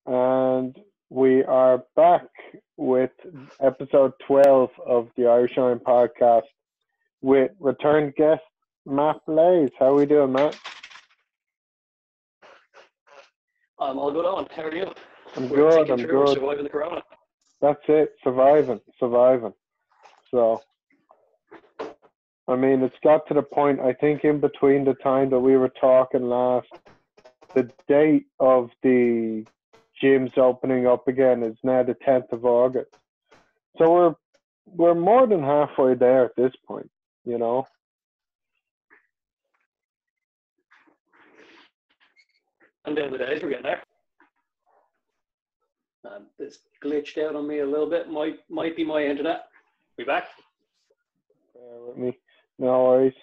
and we are back with episode 12 of the Irish Iron podcast with return guest Matt Blaze. How are we doing, Matt? I'm all good on. How are you? I'm We're good, ticking I'm through, we're good. surviving the corona. That's it, surviving. So, I mean, it's got to the point, I think in between the time that we were talking last, the date of the gyms opening up again is now the 10th of August. So we're more than halfway there at this point, you know? And then the days we're getting there. This glitched out on me a little bit. Might be my internet. We back? Bear with me. No worries.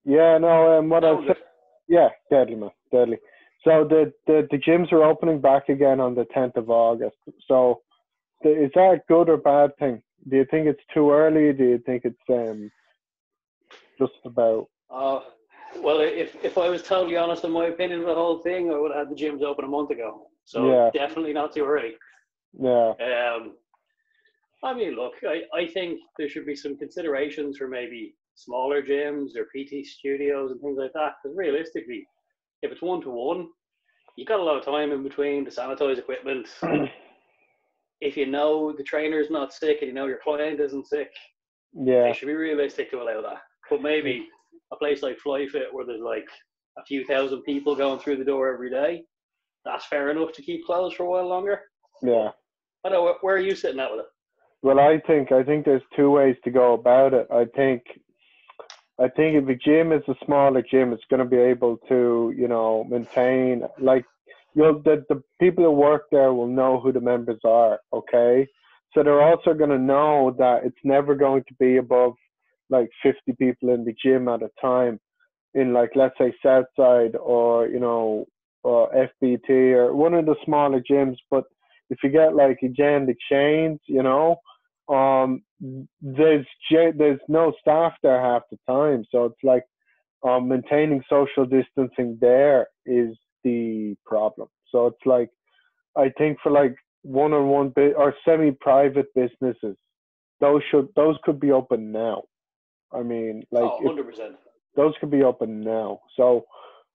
Yeah, no, what I said, yeah, deadly, man, deadly. So the gyms are opening back again on the 10th of August. So is that a good or bad thing? Do you think it's too early? Do you think it's just about? Well, if I was totally honest in my opinion of the whole thing, I would have had the gyms open a month ago. So Yeah. definitely not too early. Yeah. I mean, look, I think there should be some considerations for maybe smaller gyms or PT studios and things like that. Because realistically, if it's one-to-one, you got a lot of time in between to sanitize equipment. If you know the trainer's not sick and you know your client isn't sick, Yeah. they should be realistic to allow that. But maybe a place like FlyFit where there's like a few thousand people going through the door every day, that's fair enough to keep closed for a while longer. Yeah. I know, where are you sitting at with it? Well, I think there's two ways to go about it. I think if a gym is a smaller gym, it's going to be able to, maintain, like, the people who work there will know who the members are, okay? So they're also going to know that it's never going to be above like 50 people in the gym at a time in, like, let's say Southside or, or FBT or one of the smaller gyms. But if you get like again the chains, there's no staff there half the time, so it's like maintaining social distancing there is the problem. So it's like, I think for like one-on-one or semi-private businesses, those could be open now. I mean, like, 100%. Those could be open now. So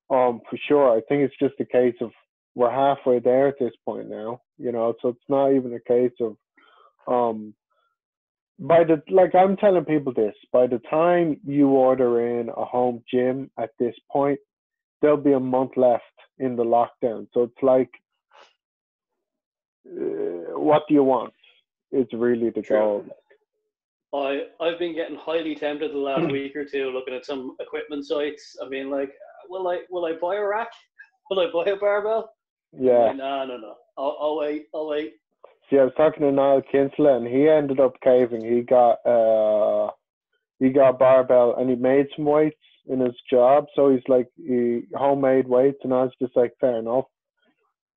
for sure, I think it's just a case of we're halfway there at this point now, so it's not even a case of I'm telling people this, by the time you order in a home gym at this point, there'll be a month left in the lockdown. So it's like, what do you want? It's really the goal. I've been getting highly tempted the last week or two looking at some equipment sites. I mean, like, will I buy a rack? Will I buy a barbell? Yeah. Like, no. I'll wait. See, I was talking to Niall Kinsella, and he ended up caving. He got barbell, and he made some weights in his job. So he's like, homemade weights, and I was just like, fair enough.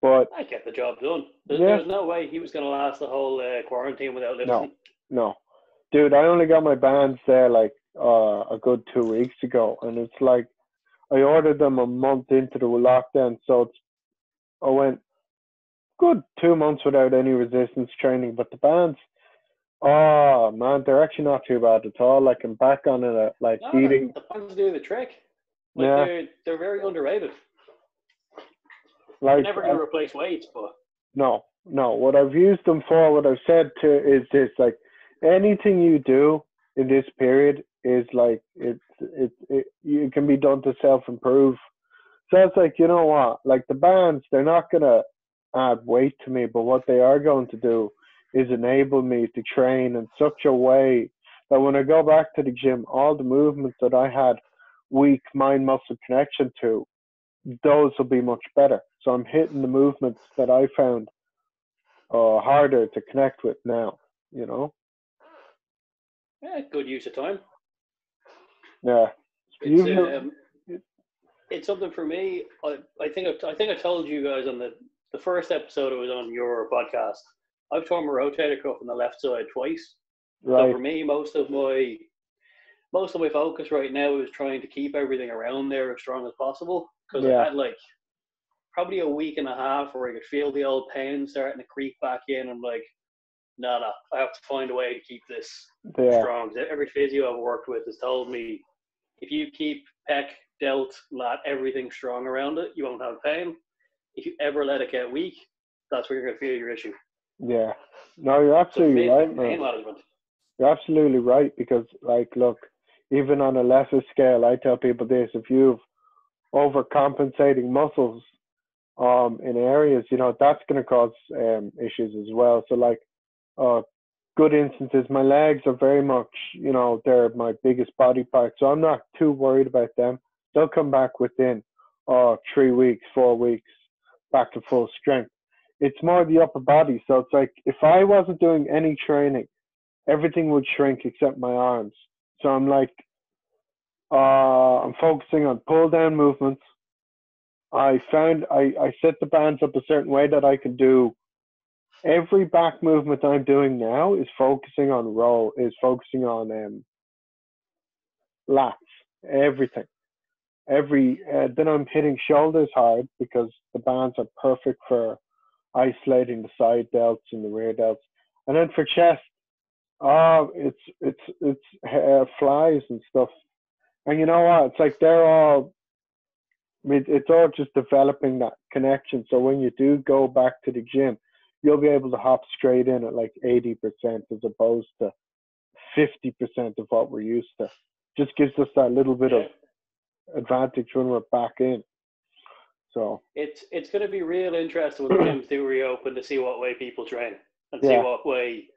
But I get the job done. There's no way he was going to last the whole quarantine without lifting. No. Dude, I only got my bands there like a good 2 weeks ago, and it's like I ordered them a month into the lockdown, so I went good 2 months without any resistance training. But the bands, oh man, they're actually not too bad at all. Like, I'm back on it, eating. The bands do the trick. They're very underrated. Like, never going to replace weights, but no. What I've used them for, what I've said is this: like, anything you do in this period is like it can be done to self-improve. So it's like, you know what? Like, the bands, they're not gonna add weight to me, but what they are going to do is enable me to train in such a way that when I go back to the gym, all the movements that I had weak mind-muscle connection to, those will be much better. So I'm hitting the movements that I found harder to connect with now, Yeah, good use of time. Yeah. It's something for me. I think I told you guys on the first episode I was on your podcast. I've torn my rotator cuff on the left side twice. Right. So for me, most of my focus right now is trying to keep everything around there as strong as possible, because I had like probably a week and a half where I could feel the old pain starting to creep back in. I'm like, no, I have to find a way to keep this strong. Every physio I've worked with has told me, if you keep pec, delt, lat, everything strong around it, you won't have pain. If you ever let it get weak, that's where you're going to feel your issue. Yeah. No, you're absolutely right, man. Pain management. You're absolutely right, because, like, look, even on a lesser scale, I tell people this: if you've overcompensating muscles in areas, you know, that's going to cause issues as well. So, like, good instances, my legs are very much, you know, they're my biggest body part, so I'm not too worried about them. They'll come back within 3 weeks, 4 weeks, back to full strength. It's more the upper body. So it's like, if I wasn't doing any training, everything would shrink except my arms. So I'm like, I'm focusing on pull down movements. I found I set the bands up a certain way that I can do every back movement I'm doing now is focusing on lats, everything. Then I'm hitting shoulders hard because the bands are perfect for isolating the side delts and the rear delts. And then for chest, it's flies and stuff. And you know what? It's like it's all just developing that connection. So when you do go back to the gym, you'll be able to hop straight in at like 80% as opposed to 50% of what we're used to. Just gives us that little bit of advantage when we're back in. So it's going to be real interesting when the gyms do reopen to see what way people train and see what way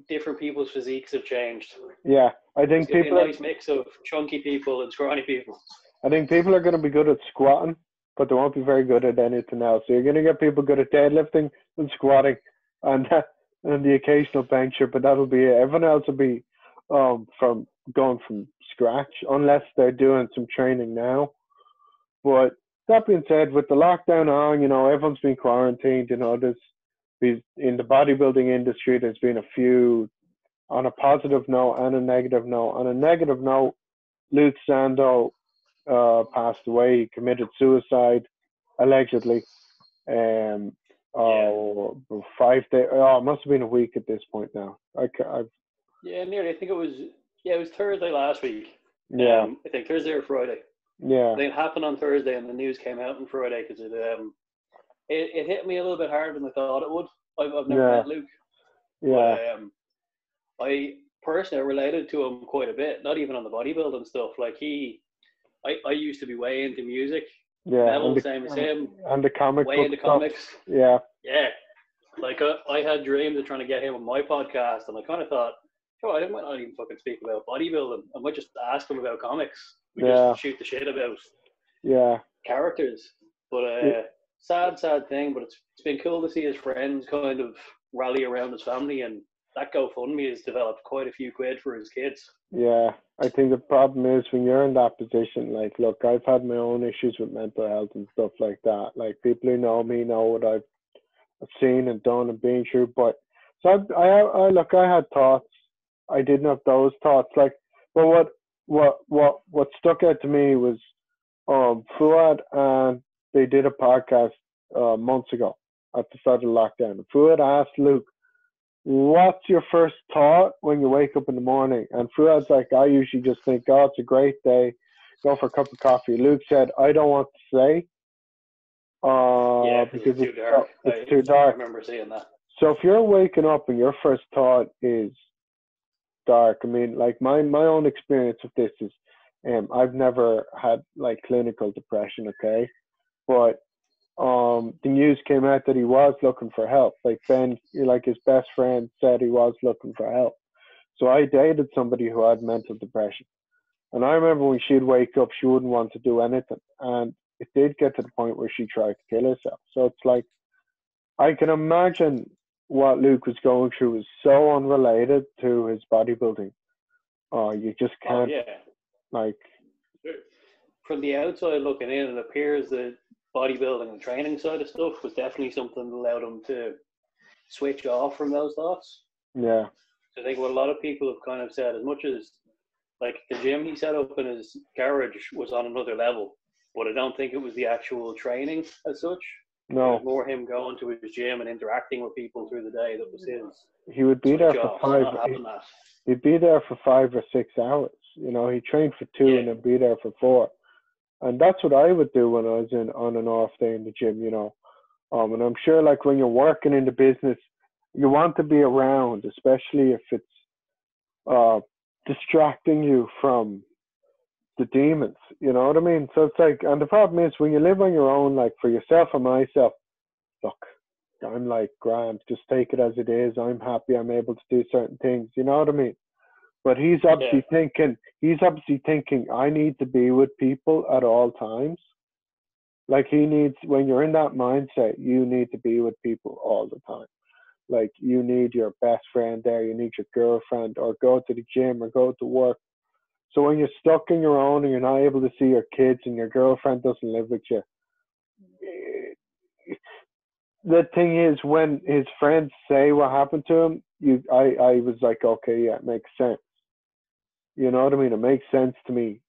different people's physiques have changed. Yeah, I think it's people a nice mix of chunky people and scrawny people. I think people are going to be good at squatting, but they won't be very good at anything else. So you're going to get people good at deadlifting and squatting and the occasional bencher, but that'll be it. Everyone else will be from going from scratch unless they're doing some training now. But that being said, with the lockdown on, you know, everyone's been quarantined. You know, in the bodybuilding industry, there's been a few, on a positive note and a negative note. On a negative note, Luke Sandoe passed away. He committed suicide, allegedly. 5 days. Oh, it must have been a week at this point now. Nearly. I think it was Thursday last week. Yeah. I think Thursday or Friday. Yeah. I think it happened on Thursday, and the news came out on Friday because it hit me a little bit harder than I thought it would. I've never met Luke. Yeah. But, I personally related to him quite a bit, not even on the bodybuilding stuff. Like I used to be way into music. Yeah. Metal, same as him. And the comic way book into stuff. Comics. Yeah. Yeah. Like I had dreams of trying to get him on my podcast, and I kind of thought, I might not even fucking speak about bodybuilding. I might just ask him about comics. We just shoot the shit about characters. But sad thing. But it's been cool to see his friends kind of rally around his family, and that GoFundMe has developed quite a few quid for his kids. Yeah, I think the problem is when you're in that position. Like, look, I've had my own issues with mental health and stuff like that. Like, people who know me know what I've seen and done and been through. But so I had thoughts. I didn't have those thoughts. Like, but what stuck out to me was Fuad, and they did a podcast months ago at the start of lockdown. Fuad asked Luke, "What's your first thought when you wake up in the morning?" And Fuad's like, "I usually just think, oh, it's a great day, go for a cup of coffee." Luke said, "I don't want to say, because it's too dark. It's too dark." I remember seeing that. So if you're waking up and your first thought is dark, I mean, like my own experience with this is, I've never had like clinical depression, okay, but the news came out that he was looking for help. Like Ben, like his best friend said, he was looking for help. So I dated somebody who had mental depression, and I remember when she'd wake up, she wouldn't want to do anything, and it did get to the point where she tried to kill herself. So it's like, I can imagine what Luke was going through is so unrelated to his bodybuilding. You just can't, like. From the outside looking in, it appears that bodybuilding and training side of stuff was definitely something that allowed him to switch off from those thoughts. Yeah. So I think what a lot of people have kind of said, as much as like the gym he set up in his garage was on another level, but I don't think it was the actual training as such. It was No, more him going to his gym and interacting with people through the day that was his he would be there switch for off. So five. not having that. He'd be there for 5 or 6 hours. You know, he trained for 2 Yeah, and then be there for 4. And that's what I would do when I was in on and off day in the gym. You know, and I'm sure like when you're working in the business, you want to be around, especially if it's uh distracting you from the demons. You know what I mean? So it's like, and the problem is when you live on your own, like for yourself and myself, look, I'm like, grand, just take it as it is. I'm happy I'm able to do certain things. You know what I mean? But yeah, he's obviously thinking, I need to be with people at all times. Like he needs, when you're in that mindset, you need to be with people all the time. Like you need your best friend there, you need your girlfriend, or go to the gym or go to work. So when you're stuck in your own and you're not able to see your kids and your girlfriend doesn't live with you, the thing is when his friends say what happened to him, I was like, okay, yeah, it makes sense. You know what I mean? It makes sense to me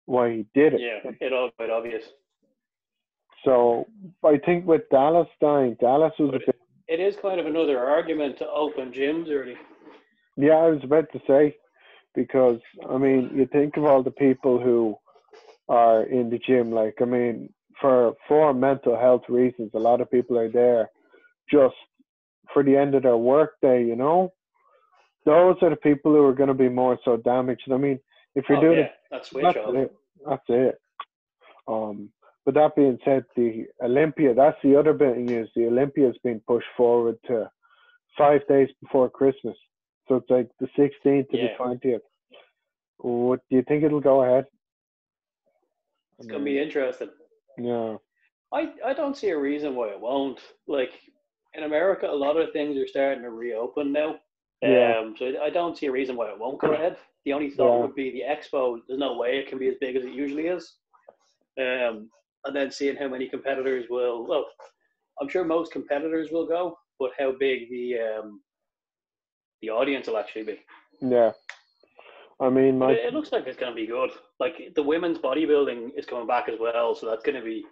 why he did it. yeah. It all quite obvious. So I think with Dallas dying, Dallas was a But bit. it is kind of another argument to open gyms early. Yeah, I was about to say because I mean, you think of all the people who are in the gym. Like, I mean, for mental health reasons, a lot of people are there just for the end of their workday. You know, those are the people who are going to be more so damaged. I mean, if you're Oh doing yeah, it, that switch that's off. it. That's it. Um, but that being said, the Olympia, that's the other bit of news. The Olympia has been pushed forward to 5 days before Christmas. So it's like the 16th to the Yeah, 20th. What do you think it'll go ahead? I it's gonna be mean, interesting. yeah, I don't see a reason why it won't. Like in America, a lot of things are starting to reopen now. yeah, So I don't see a reason why it won't go ahead. The only thought yeah, would be the expo. There's no way it can be as big as it usually is. And then seeing how many competitors will. Well, I'm sure most competitors will go, but how big the audience will actually be. yeah. I mean, But it looks like it's going to be good. Like the women's bodybuilding is coming back as well, so that's going to be.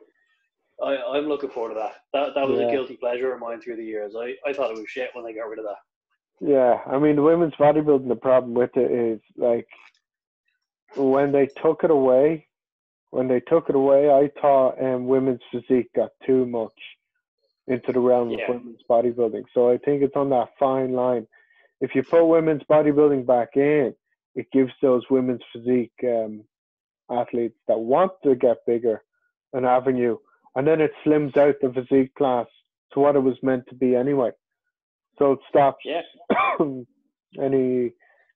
I'm looking forward to that. That was a yeah, guilty pleasure of mine through the years. I thought it was shit when they got rid of that. yeah. I mean, the women's bodybuilding, the problem with it is like when they took it away, I thought women's physique got too much into the realm of Yeah, women's bodybuilding. So I think it's on that fine line. If you put women's bodybuilding back in, it gives those women's physique athletes that want to get bigger an avenue, and then it slims out the physique class to what it was meant to be anyway. So it stops yeah. any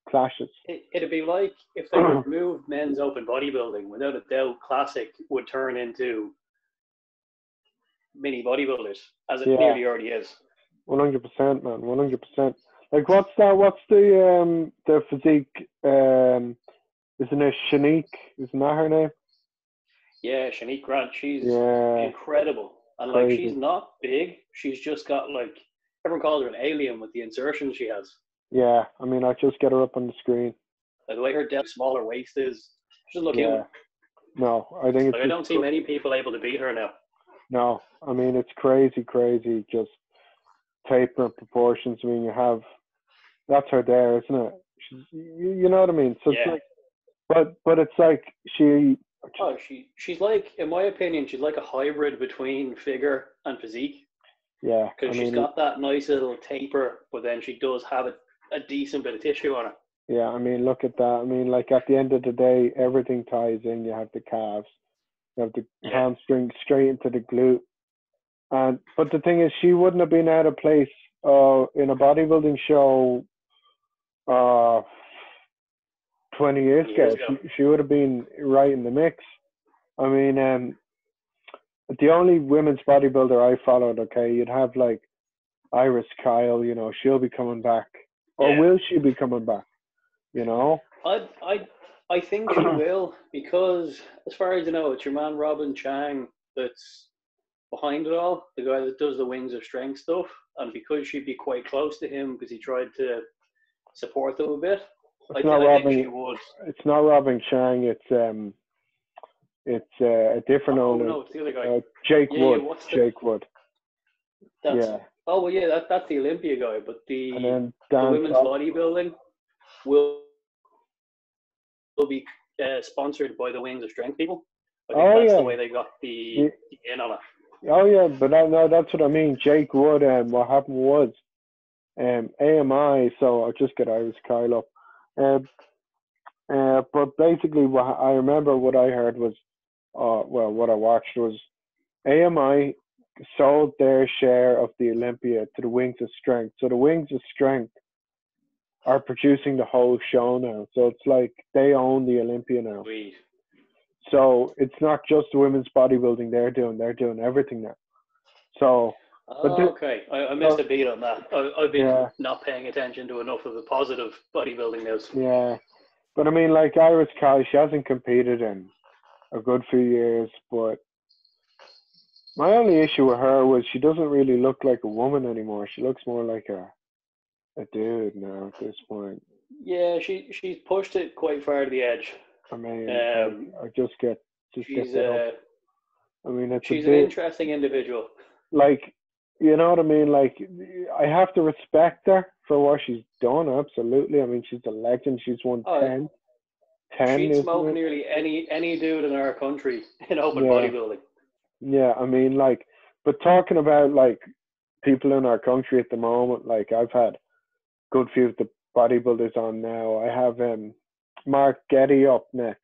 clashes. It'd be like if they removed men's open bodybuilding. Without a doubt, classic would turn into mini bodybuilders, as it Yeah, nearly already is. 100%, man, 100%. Like, what's that? What's the physique? Isn't it Shanique? Isn't that her name? Yeah, Shanique Grant, she's Yeah, incredible. And like she's crazy. not big. She's just got like everyone calls her an alien with the insertions she has. Yeah, I mean, I just get her up on the screen. Like the way her depth, smaller waist is, she doesn't look human. Yeah, no, I think it's Like I just don't see many people able to beat her now. no. I mean, it's crazy, crazy. Just taper proportions. I mean, you have that's her there, isn't it? You know what I mean? So it's Yeah. like, but it's like she. Oh, she's like, in my opinion, she's like a hybrid between figure and physique Yeah, I because she's mean, got that nice little taper, but then she does have a decent bit of tissue on her. yeah, I mean, look at that. I mean, like at the end of the day, everything ties in. You have the calves, you have the Yeah. hamstring straight into the glute, and but the thing is, she wouldn't have been out of place in a bodybuilding show uh 20 years 20 years ago. ago. She would have been right in the mix. I mean, the only women's bodybuilder I followed, okay, you'd have like Iris Kyle, you know, she'll be coming back. Or Yeah. will she be coming back? You know? I think she will because, as far as you know, it's your man Robin Chang that's behind it all, the guy that does the Wings of Strength stuff. And because she'd be quite close to him because he tried to support them a bit, It's not I think she Robin would. it's not Robin Chang, it's It's a different Oh owner, no, it's the other guy. Jake Yeah, Wood. what's the? Jake Wood. That's. Yeah, Oh well, yeah, that's the Olympia guy, but and the then the Dan women's Top. bodybuilding will be sponsored by the Wings of Strength people. I think Oh that's the yeah, way they got the Y- in on it. oh yeah, but no, that's what I mean. Jake Wood. What happened was, AMI. So I'll just get Iris Kyle up. Um, but basically, what I remember, what I heard was, well, what I watched was AMI sold their share of the Olympia to the Wings of Strength. So the Wings of Strength are producing the whole show now. So it's like they own the Olympia now. Sweet. So it's not just women's bodybuilding they're doing everything now. So, but Oh, okay, I missed a beat on that. I've been yeah, not paying attention to enough of the positive bodybuilding news. yeah. But I mean, like Iris Kyle, she hasn't competed in a good few years. But my only issue with her was she doesn't really look like a woman anymore. She looks more like a dude now at this point. Yeah, she's pushed it quite far to the edge. I mean, I just get She's that up. I mean, it's a she's an bit interesting individual. like, you know what I mean? Like, I have to respect her for what she's done. Absolutely. I mean, she's a legend. She's won Oh, 10, she'd isn't smoke it? nearly any dude in our country in open Yeah, bodybuilding. yeah. I mean, like, but talking about like people in our country at the moment, like I've had good few of the bodybuilders on now. I have Mark Getty up next.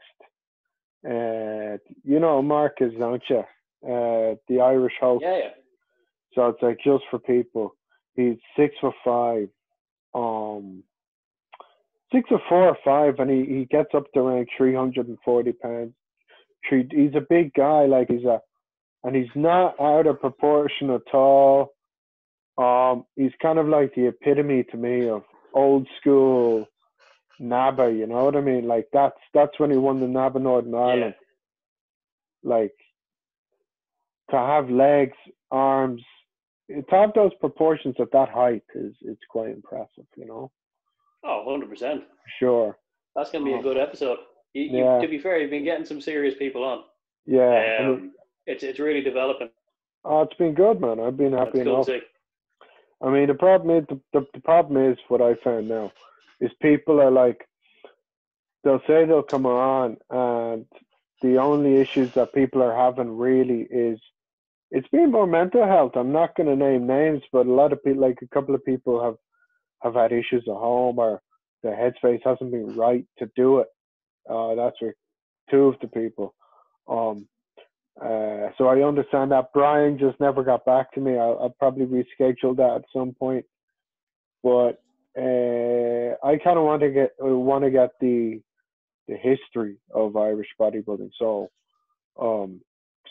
You know Mark is, don't you? The Irish Hulk. Yeah, yeah. So it's like just for people. He's 6'5". Um, 6'4" or 6'5", and he gets up to around 340 pounds. He's a big guy, like and he's not out of proportion at all. He's kind of like the epitome to me of old school NABA. You know what I mean? Like that's when he won the NABA Northern Yeah. Ireland. Like to have legs, arms, to have those proportions at that height is it's quite impressive. You know. Oh, 100%. Sure. That's going to be a good episode. Yeah. To be fair, you've been getting some serious people on. Yeah. I mean, it's really developing. oh, it's been good, man. I've been happy It's cool enough. to see. I mean, the problem is the problem is what I found now is people are like they'll say they'll come on, and the only issues that people are having really is it's been more mental health. I'm not going to name names, but a lot of people, like a couple of people, have had issues at home or their headspace hasn't been right to do it. That's for two of the people. Um, so I understand that. Brian just never got back to me. I'll probably reschedule that at some point. But I kind of want to get the history of Irish bodybuilding. So um,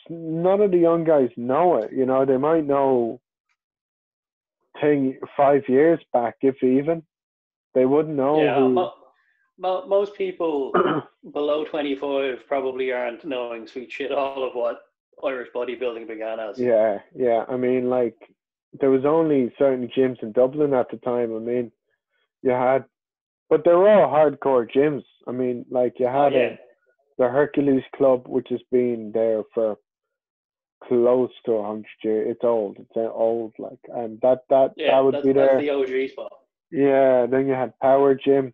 none of the young guys know it. You know, they might know 5 years back, if even. They wouldn't know Yeah, who. most people below 25 probably aren't knowing sweet shit all of what Irish bodybuilding began as. Yeah, yeah. I mean, like, there was only certain gyms in Dublin at the time. I mean, you had, but they were all hardcore gyms. I mean, like, you Oh had yeah, the Hercules Club, which has been there for close to 100 years. It's old. It's old, like, and that yeah. would be That's there. the OG spot. Yeah. Then you had Power Gym.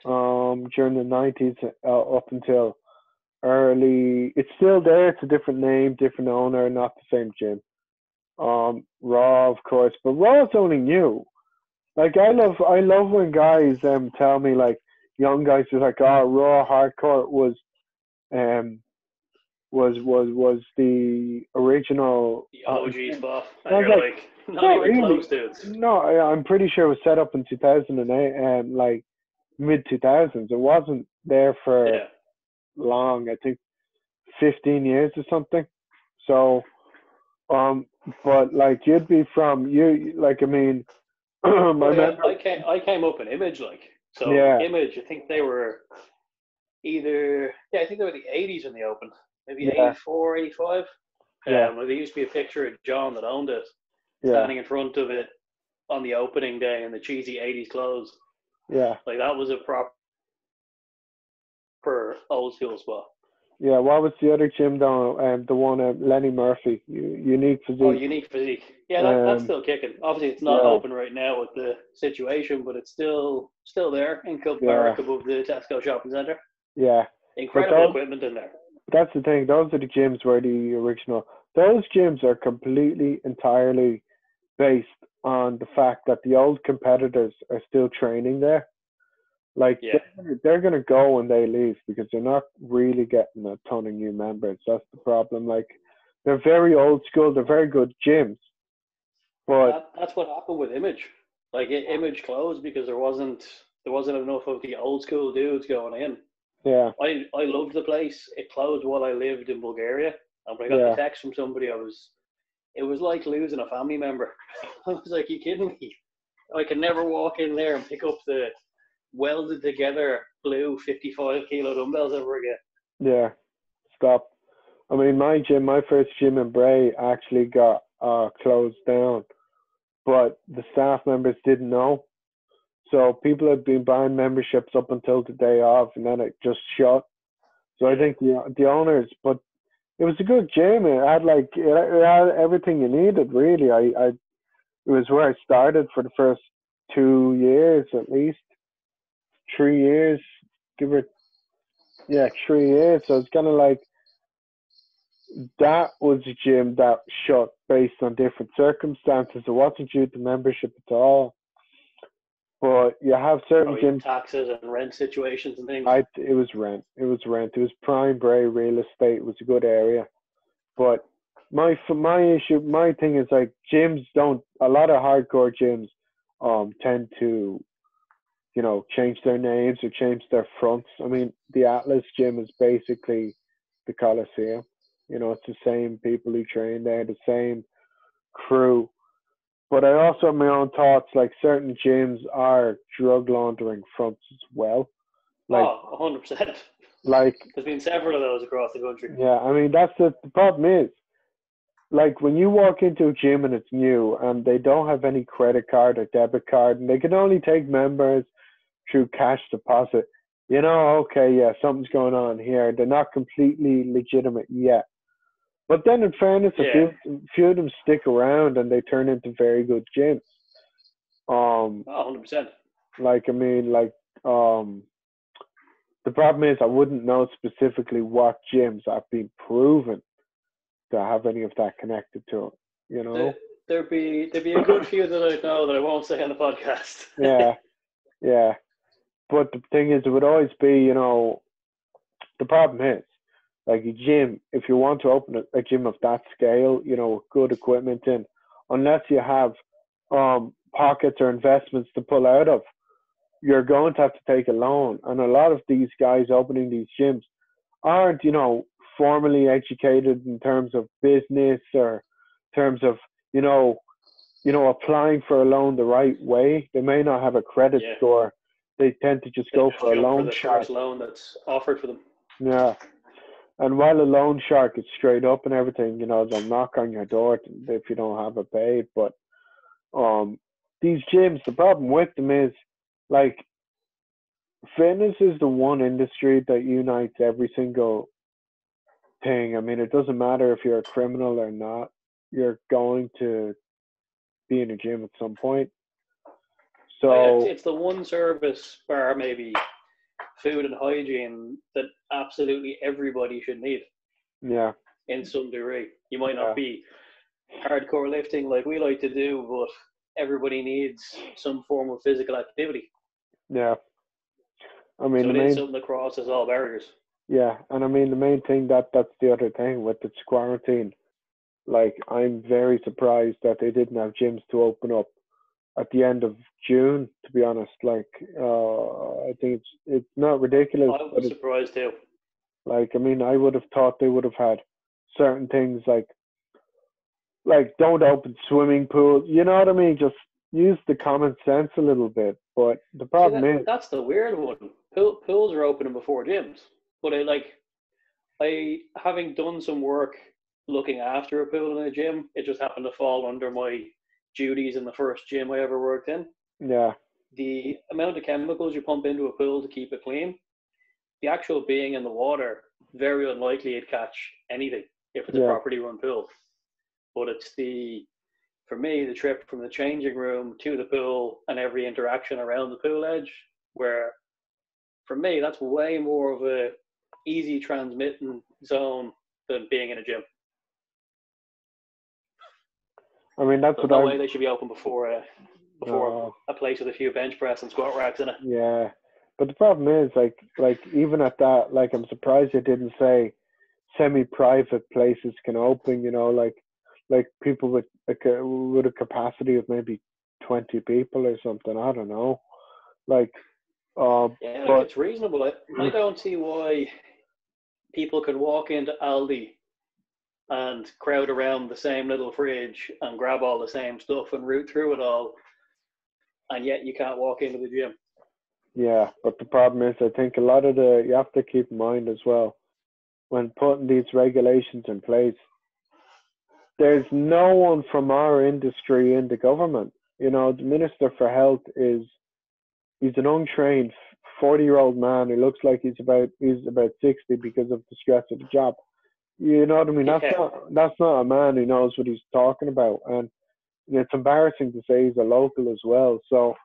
During the 90s, up until early. It's still there. It's a different name, different owner, not the same gym. Raw, of course, but Raw's only new. Like I love when guys tell me, like, young guys are like, oh, Raw hardcore um was the original. The OG spot, I and was you're like, like, not not even really. close, dudes. No, I'm pretty sure it was set up in 2008, like mid 2000s. It wasn't there for Yeah, long. I think 15 years or something. So, um, but like you'd be from you, like I mean, I well, yeah, remember. I came up in Image, like, so Yeah, Image. I think they were I think they were the 80s when they opened, maybe yeah, 84, 85. yeah, Well, there used to be a picture of John that owned it, yeah, standing in front of it on the opening day in the cheesy 80s clothes. yeah, Like, that was a proper old school spot. Yeah, what was the other gym down? The one Lenny Murphy, Unique Oh, Physique. Unique Physique. Yeah, that's Um, still kicking. Obviously, it's not yeah, open right now with the situation, but it's still there in Cook yeah, Park above the Tesco shopping centre. yeah. But Incredible equipment in there. that's the thing. Those are the gyms where the original. Those gyms are completely, entirely based on the fact that the old competitors are still training there. Like Yeah. they're gonna go when they leave because they're not really getting a ton of new members. That's the problem. Like they're very old school. They're very good gyms, but That's what happened with Image. Like Image closed because there wasn't enough of the old school dudes going in. yeah, I loved the place. It closed while I lived in Bulgaria, and when I got the yeah, text from somebody, it was like losing a family member. I was like, you kidding me? I could never walk in there and pick up the welded together blue 55 kilo dumbbells ever again. yeah. Stop. I mean, my first gym in Bray actually got closed down, but the staff members didn't know. So people had been buying memberships up until the day of, and then it just shut. So I Yeah. think the owners, but it was a good gym. It had it had everything you needed. Really, it was where I started for the first 2 years at least, 3 years, give it, yeah, 3 years. So it's kind of like that was a gym that shut based on different circumstances. It wasn't due to membership at all. But you have certain Probably gyms. taxes and rent situations and things. It was rent. It was rent. It was prime Bray real estate. It was a good area. But my thing is like gyms don't. A lot of hardcore gyms tend to change their names or change their fronts. I mean, the Atlas gym is basically the Coliseum. It's the same people who train there, the same crew. But I also have my own thoughts. Like certain gyms are drug laundering fronts as well. Like, Oh, 100%. like, There's been several of those across the country. yeah. I mean, that's the problem is like when you walk into a gym and it's new and they don't have any credit card or debit card and they can only take members through cash deposit. Okay, yeah, something's going on here. They're not completely legitimate yet. But then, in fairness, Yeah. few of them stick around and they turn into very good gyms. Um, Oh, 100%. like I mean, like the problem is I wouldn't know specifically what gyms have been proven to have any of that connected to it. You know? There'd be a good few that I know that I won't say on the podcast. Yeah, yeah. But the thing is, it would always be, the problem is, like a gym, if you want to open a gym of that scale, with good equipment in, unless you have pockets or investments to pull out of, you're going to have to take a loan. And a lot of these guys opening these gyms aren't, formally educated in terms of business or terms of, applying for a loan the right way. They may not have a credit Yeah. score. They tend to just They go just for a jump for loan the shark. first loan that's offered for them. Yeah. And while a loan shark is straight up and everything, they'll knock on your door if you don't have it paid. But these gyms, the problem with them is like fitness is the one industry that unites every single thing. I mean, it doesn't matter if you're a criminal or not, you're going to be in a gym at some point. So It's the one service, bar maybe food and hygiene, that absolutely everybody should need yeah, in some degree. You might yeah, not be hardcore lifting like we like to do, but everybody needs some form of physical activity. yeah. I mean, So the it is main something that crosses all barriers. yeah, and I mean the main thing that's the other thing with this quarantine. Like, I'm very surprised that they didn't have gyms to open up at the end of June. To be honest, like, I think it's not ridiculous, I but was it's surprised too. like, I mean, I would have thought they would have had certain things like don't open swimming pools. You know what I mean? Just use the common sense a little bit. But the See, problem is, that's the weird one. Pools are opening before gyms, but I having done some work looking after a pool in a gym, it just happened to fall under my duties in the first gym I ever worked in. yeah, The amount of chemicals you pump into a pool to keep it clean, the actual being in the water, very unlikely you'd catch anything if it's a properly run pool. But it's for me, the trip from the changing room to the pool and every interaction around the pool edge, where for me, that's way more of a easy transmitting zone than being in a gym. I mean, that's There's what no way they should be open before a place with a few bench press and squat racks in it. Yeah, but the problem is, like even at that, like I'm surprised it didn't say semi-private places can open. You know, like people with a capacity of maybe 20 people or something. I don't know. Like, yeah, but it's reasonable. I don't see why people can walk into Aldi and crowd around the same little fridge and grab all the same stuff and root through it all, and yet you can't walk into the gym. Yeah, but the problem is, I think a lot of you have to keep in mind as well, when putting these regulations in place, there's no one from our industry in the government. You know, the Minister for Health he's an untrained 40-year-old man who looks like he's about 60 because of the stress of the job. You know what I mean? That's not a man who knows what he's talking about, and it's embarrassing to say he's a local as well. So,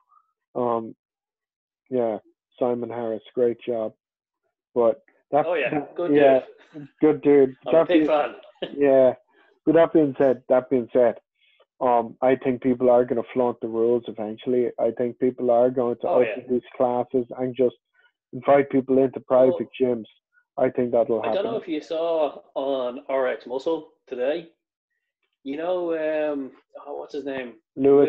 yeah, Simon Harris, great job. But good dude. Good dude. I'm a big fan. Yeah. But that being said, I think people are going to flaunt the rules eventually. I think people are going to open these classes and just invite people into private gyms. I think that'll happen. I don't know if you saw on RX Muscle today. You know, what's his name? Louis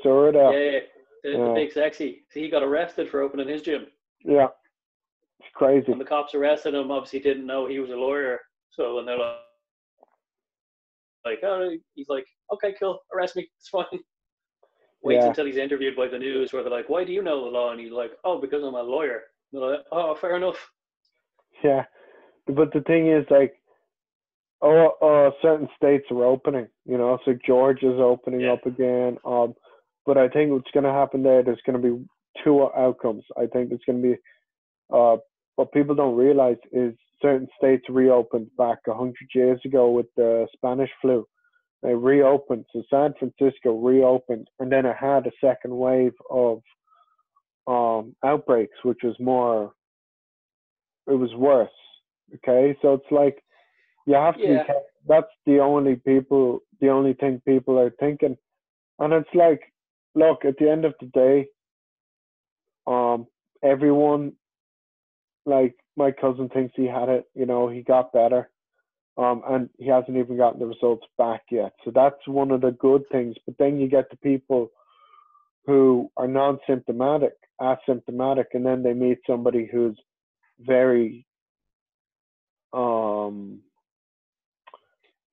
Oradell. Yeah, the big sexy. So he got arrested for opening his gym. Yeah, it's crazy. And the cops arrested him. Obviously, didn't know he was a lawyer. So when they're like, oh, he's like, okay, cool, arrest me, it's fine. Waits until he's interviewed by the news, where they're like, why do you know the law? And he's like, oh, because I'm a lawyer. And they're like, oh, fair enough. Yeah, but the thing is, like, certain states are opening, you know, so Georgia's opening up again. But I think what's going to happen there's going to be two outcomes. I think there's going to be, what people don't realize is certain states reopened back 100 years ago with the Spanish flu. They reopened, so San Francisco reopened, and then it had a second wave of outbreaks, which was worse. Okay, so it's like you have to be. That's the only thing people are thinking, and it's like, look, at the end of the day, everyone, like my cousin thinks he had it. You know, he got better. And he hasn't even gotten the results back yet. So that's one of the good things. But then you get the people who are non-symptomatic, asymptomatic, and then they meet somebody who's very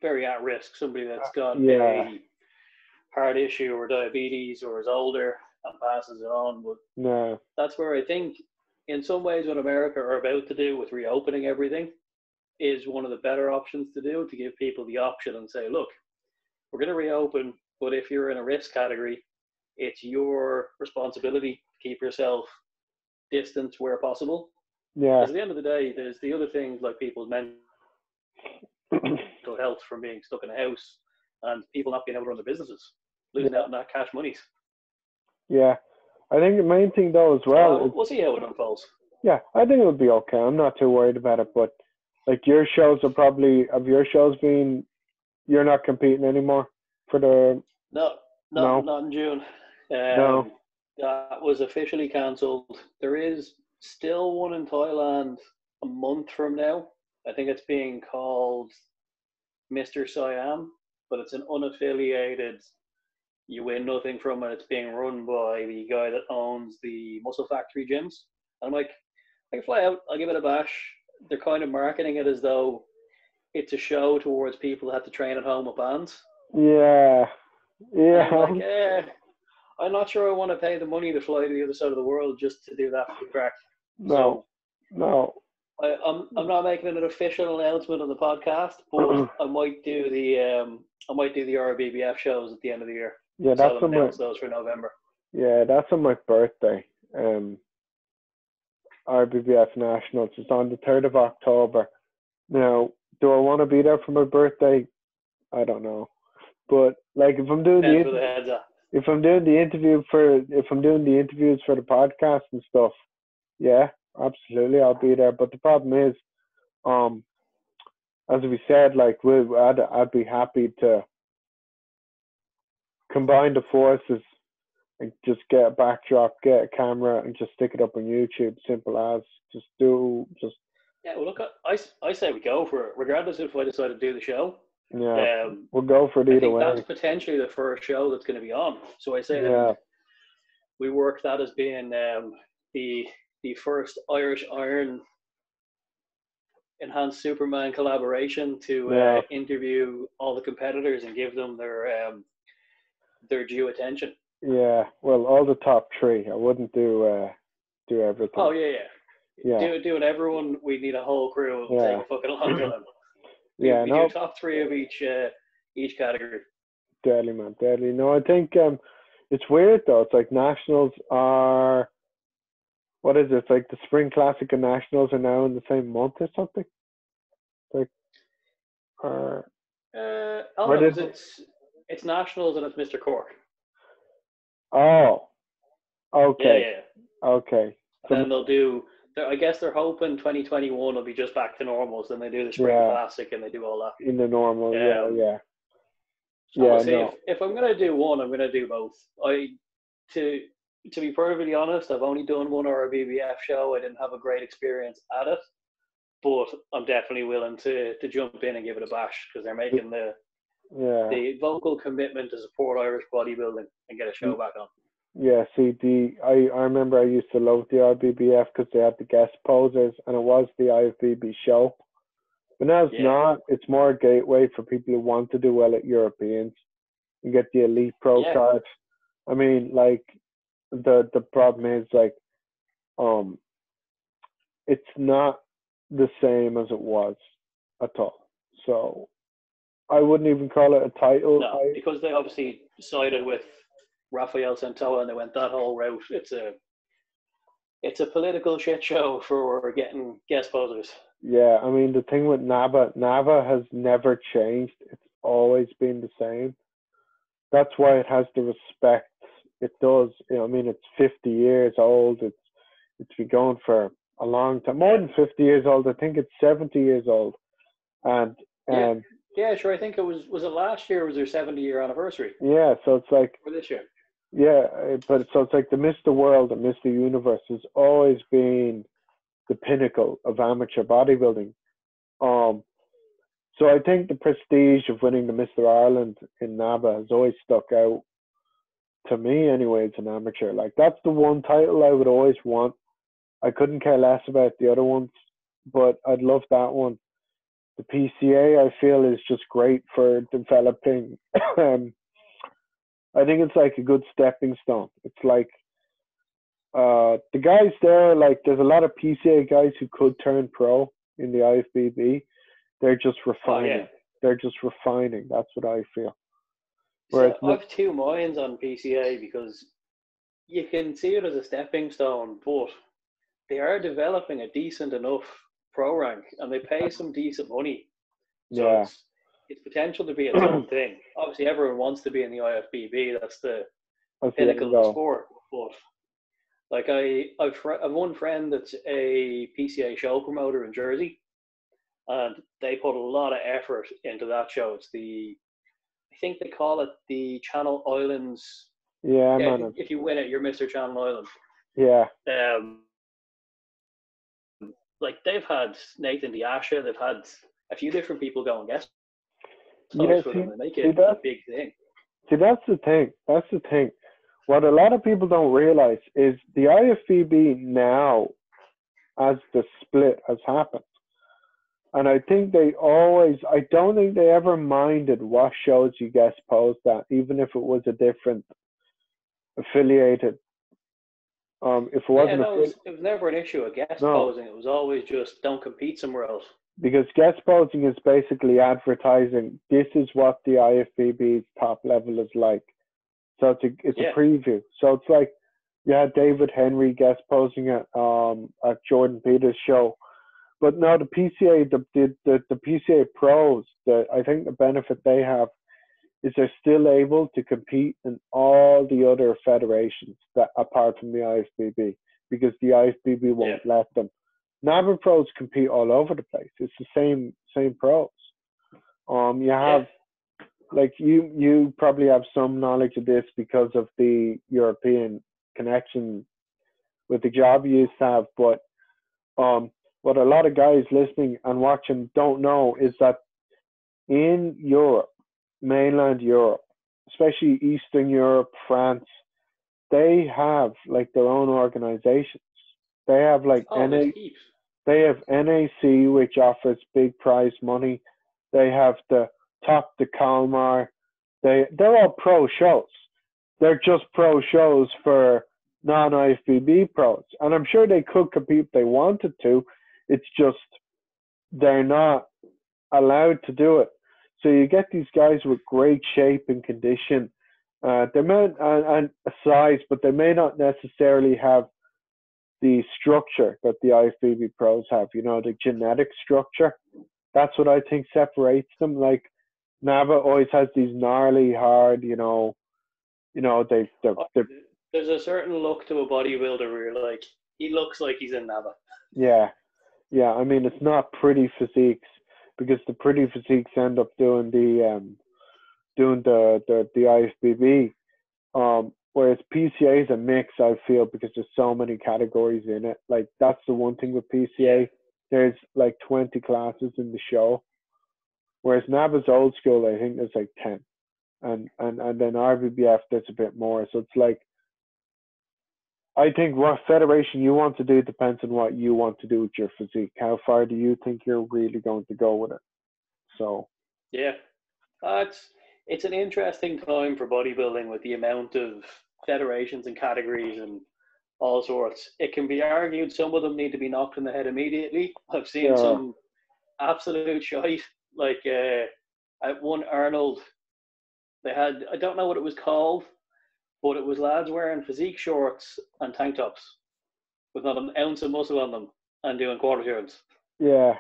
very at risk, somebody that's got a heart issue or diabetes or is older and passes it on. But that's where I think, in some ways, what America are about to do with reopening everything is one of the better options to do, to give people the option and say, look, we're going to reopen, but if you're in a risk category, it's your responsibility to keep yourself distant where possible. Yeah. Because at the end of the day, there's the other things like people's mental health from being stuck in a house and people not being able to run their businesses, losing out on that cash monies. Yeah. I think the main thing though as well. We'll see how it unfolds. Yeah, I think it'll be okay. I'm not too worried about it, but like your shows are probably, you're not competing anymore for the... No, not in June. No. That was officially cancelled. There is still one in Thailand a month from now. I think it's being called Mr. Siam, but it's an unaffiliated, you win nothing from it. It's being run by the guy that owns the Muscle Factory gyms. And I'm like, I can fly out, I'll give it a bash. They're kind of marketing it as though it's a show towards people that have to train at home with bands. Yeah. Yeah. I'm like, I'm not sure I want to pay the money to fly to the other side of the world just to do that for the crack. No. I'm not making an official announcement on the podcast, but I might do the RBBF shows at the end of the year. Yeah, that's announce those for November. Yeah, that's on my birthday. IBBF Nationals. It's on the 3rd of October. Now, do I want to be there for my birthday? I don't know. But like if I'm doing if I'm doing the interviews for the podcast and stuff, yeah, absolutely, I'll be there. But the problem is, as we said, like I'd be happy to combine the forces and just get a backdrop, get a camera, and just stick it up on YouTube. Simple as. Yeah, well, look, I say we go for it, regardless if I decide to do the show. Yeah, we'll go for it either way. That's potentially the first show that's going to be on. So I say we work that as being the first Irish Iron Enhanced Superman collaboration to interview all the competitors and give them their due attention. Yeah, well, all the top 3. I wouldn't do everything. Oh yeah. Doing everyone, we need a whole crew. It'll take a fucking long time. We do top 3 of each category. Deadly, man, deadly. No, I think it's weird though. It's like nationals are. What is it? It's like the Spring Classic and Nationals are now in the same month or something. It's Nationals and it's Mr. Cork. Oh, okay. Yeah. Okay. So then they'll do. I guess they're hoping 2021 will be just back to normal. So then they do the Spring Classic and they do all that. In the normal, If I'm gonna do one, I'm gonna do both. To be perfectly honest, I've only done one IFBB show. I didn't have a great experience at it, but I'm definitely willing to jump in and give it a bash because they're making the vocal commitment to support Irish bodybuilding and get a show back on. Yeah, see, I remember I used to love the IBBF because they had the guest posers and it was the IFBB show. But now it's not. It's more a gateway for people who want to do well at Europeans and get the elite pro card. I mean, like, the problem is, like, it's not the same as it was at all. So I wouldn't even call it a title. No, because they obviously sided with Rafael Sandoe and they went that whole route. It's a political shit show for getting guest posers. Yeah, I mean, the thing with Nava has never changed. It's always been the same. That's why it has the respect it does. I mean, it's 50 years old. It's been going for a long time, more than 50 years old. I think it's 70 years old. And yeah, sure. I think it was it last year was their 70-year anniversary. Yeah, so it's like for this year. Yeah, but so it's like the Mr. World and Mr. Universe has always been the pinnacle of amateur bodybuilding. So I think the prestige of winning the Mr. Ireland in NABA has always stuck out to me anyway as an amateur. Like, that's the one title I would always want. I couldn't care less about the other ones, but I'd love that one. The PCA, I feel, is just great for developing. I think it's like a good stepping stone. It's like the guys there, like, there's a lot of PCA guys who could turn pro in the IFBB. They're just refining. Oh, yeah. They're just refining. That's what I feel. Whereas I have two minds on PCA because you can see it as a stepping stone, but they are developing a decent enough pro rank and they pay some decent money. So it's potential to be its own thing. Obviously, everyone wants to be in the IFBB. That's the pinnacle of the sport. But like I've one friend that's a PCA show promoter in Jersey, and they put a lot of effort into that show. It's I think they call it the Channel Islands. Yeah, if you win it, you're Mr. Channel Island. Yeah. Like they've had Nathan Diasha, they've had a few different people go and guest for them and make it a big thing. See, that's the thing. That's the thing. What a lot of people don't realize is the IFBB now, as the split has happened, and I think I don't think they ever minded what shows you guest posed at, even if it was a different affiliated. If it wasn't, it was never an issue of guest posing. It was always just don't compete somewhere else. Because guest posing is basically advertising. This is what the IFBB's top level is like. So it's a preview. So it's like You had David Henry guest posing at Jordan Peters' show. But no, the PCA, the PCA pros, I think the benefit they have is they're still able to compete in all the other federations that apart from the IFBB, because the IFBB won't let them. NABBA pros compete all over the place. It's the same pros. You have like you probably have some knowledge of this because of the European connection with the job you used to have, but what a lot of guys listening and watching don't know is that in Europe, mainland Europe, especially Eastern Europe, France, they have like their own organizations. They have like they have NAC, which offers big prize money. They have the Top de Kalmar. They're all pro shows. They're just pro shows for non-IFBB pros. And I'm sure they could compete if they wanted to. It's just they're not allowed to do it. So you get these guys with great shape and condition. They may and size, but they may not necessarily have the structure that the IFBB pros have. You know, the genetic structure. That's what I think separates them. Like NABBA always has these gnarly, hard. They're There's a certain look to a bodybuilder where you're like, he looks like he's in NABBA. Yeah. I mean, it's not pretty physiques, because the pretty physiques end up doing the IFBB. Whereas PCA is a mix, I feel, because there's so many categories in it. Like that's the one thing with PCA. There's like 20 classes in the show, whereas NABBA's old school, I think there's like 10, and then RBBF there's a bit more. So it's like, I think what federation you want to do depends on what you want to do with your physique. How far do you think you're really going to go with it? So it's an interesting time for bodybuilding with the amount of federations and categories and all sorts. It can be argued some of them need to be knocked in the head immediately. I've seen some absolute shite. Like at one Arnold, they had, I don't know what it was called, but it was lads wearing physique shorts and tank tops with not an ounce of muscle on them and doing quarter turns. Yeah.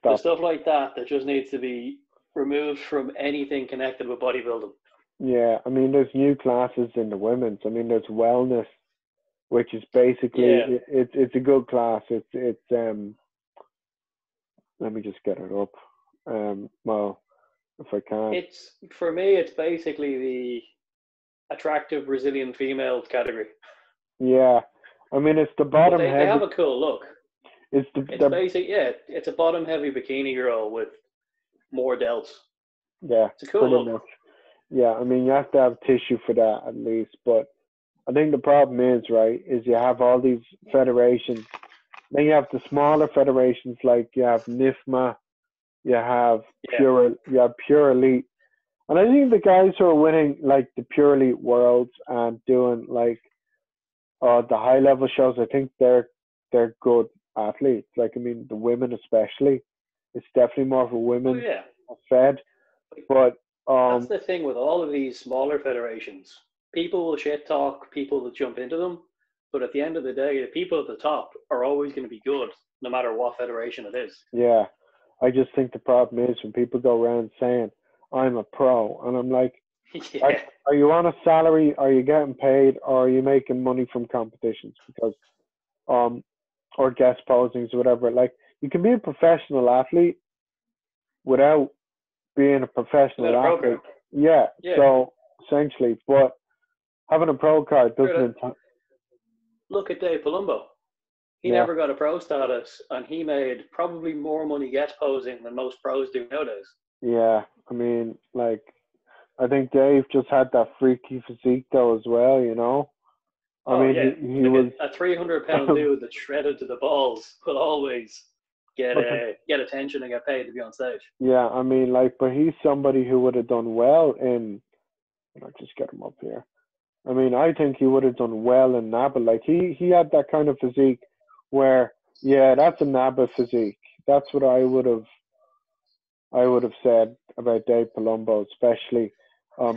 The stuff like that just needs to be removed from anything connected with bodybuilding. Yeah, I mean, there's new classes in the women's. I mean, there's wellness, which is basically it's a good class. It's let me just get it up. Well, if I can. It's, for me, it's basically the attractive Brazilian females category. Yeah, I mean, it's the bottom heavy. They have a cool look. It's a bottom heavy bikini girl with more delts. Yeah, it's a cool look. Much. Yeah, I mean, you have to have tissue for that at least. But I think the problem is you have all these federations. Then you have the smaller federations, like you have NIFMA, you have Pure Elite. And I think the guys who are winning like the Pure Elite Worlds and doing like the high level shows, I think they're good athletes. Like, I mean, the women especially, it's definitely more for women fed. But that's the thing with all of these smaller federations. People will shit talk people that jump into them, but at the end of the day, the people at the top are always going to be good, no matter what federation it is. Yeah, I just think the problem is when people go around saying, I'm a pro, and I'm like, are you on a salary? Are you getting paid? Or are you making money from competitions? Because, or guest postings or whatever. Like, you can be a professional athlete without being a professional athlete. Yeah. So essentially, but having a pro card doesn't. Look at Dave Palumbo. He never got a pro status, and he made probably more money guest posing than most pros do nowadays. Yeah, I mean, like, I think Dave just had that freaky physique though as well, you know. I mean, he was a 300-pound dude that's shredded to the balls will always get attention and get paid to be on stage. Yeah, I mean, like, but he's somebody who would have done well in. I'll just get him up here. I mean, I think he would have done well in NABBA. Like, he had that kind of physique where, that's a NABBA physique. That's what I would have said about Dave Palumbo, especially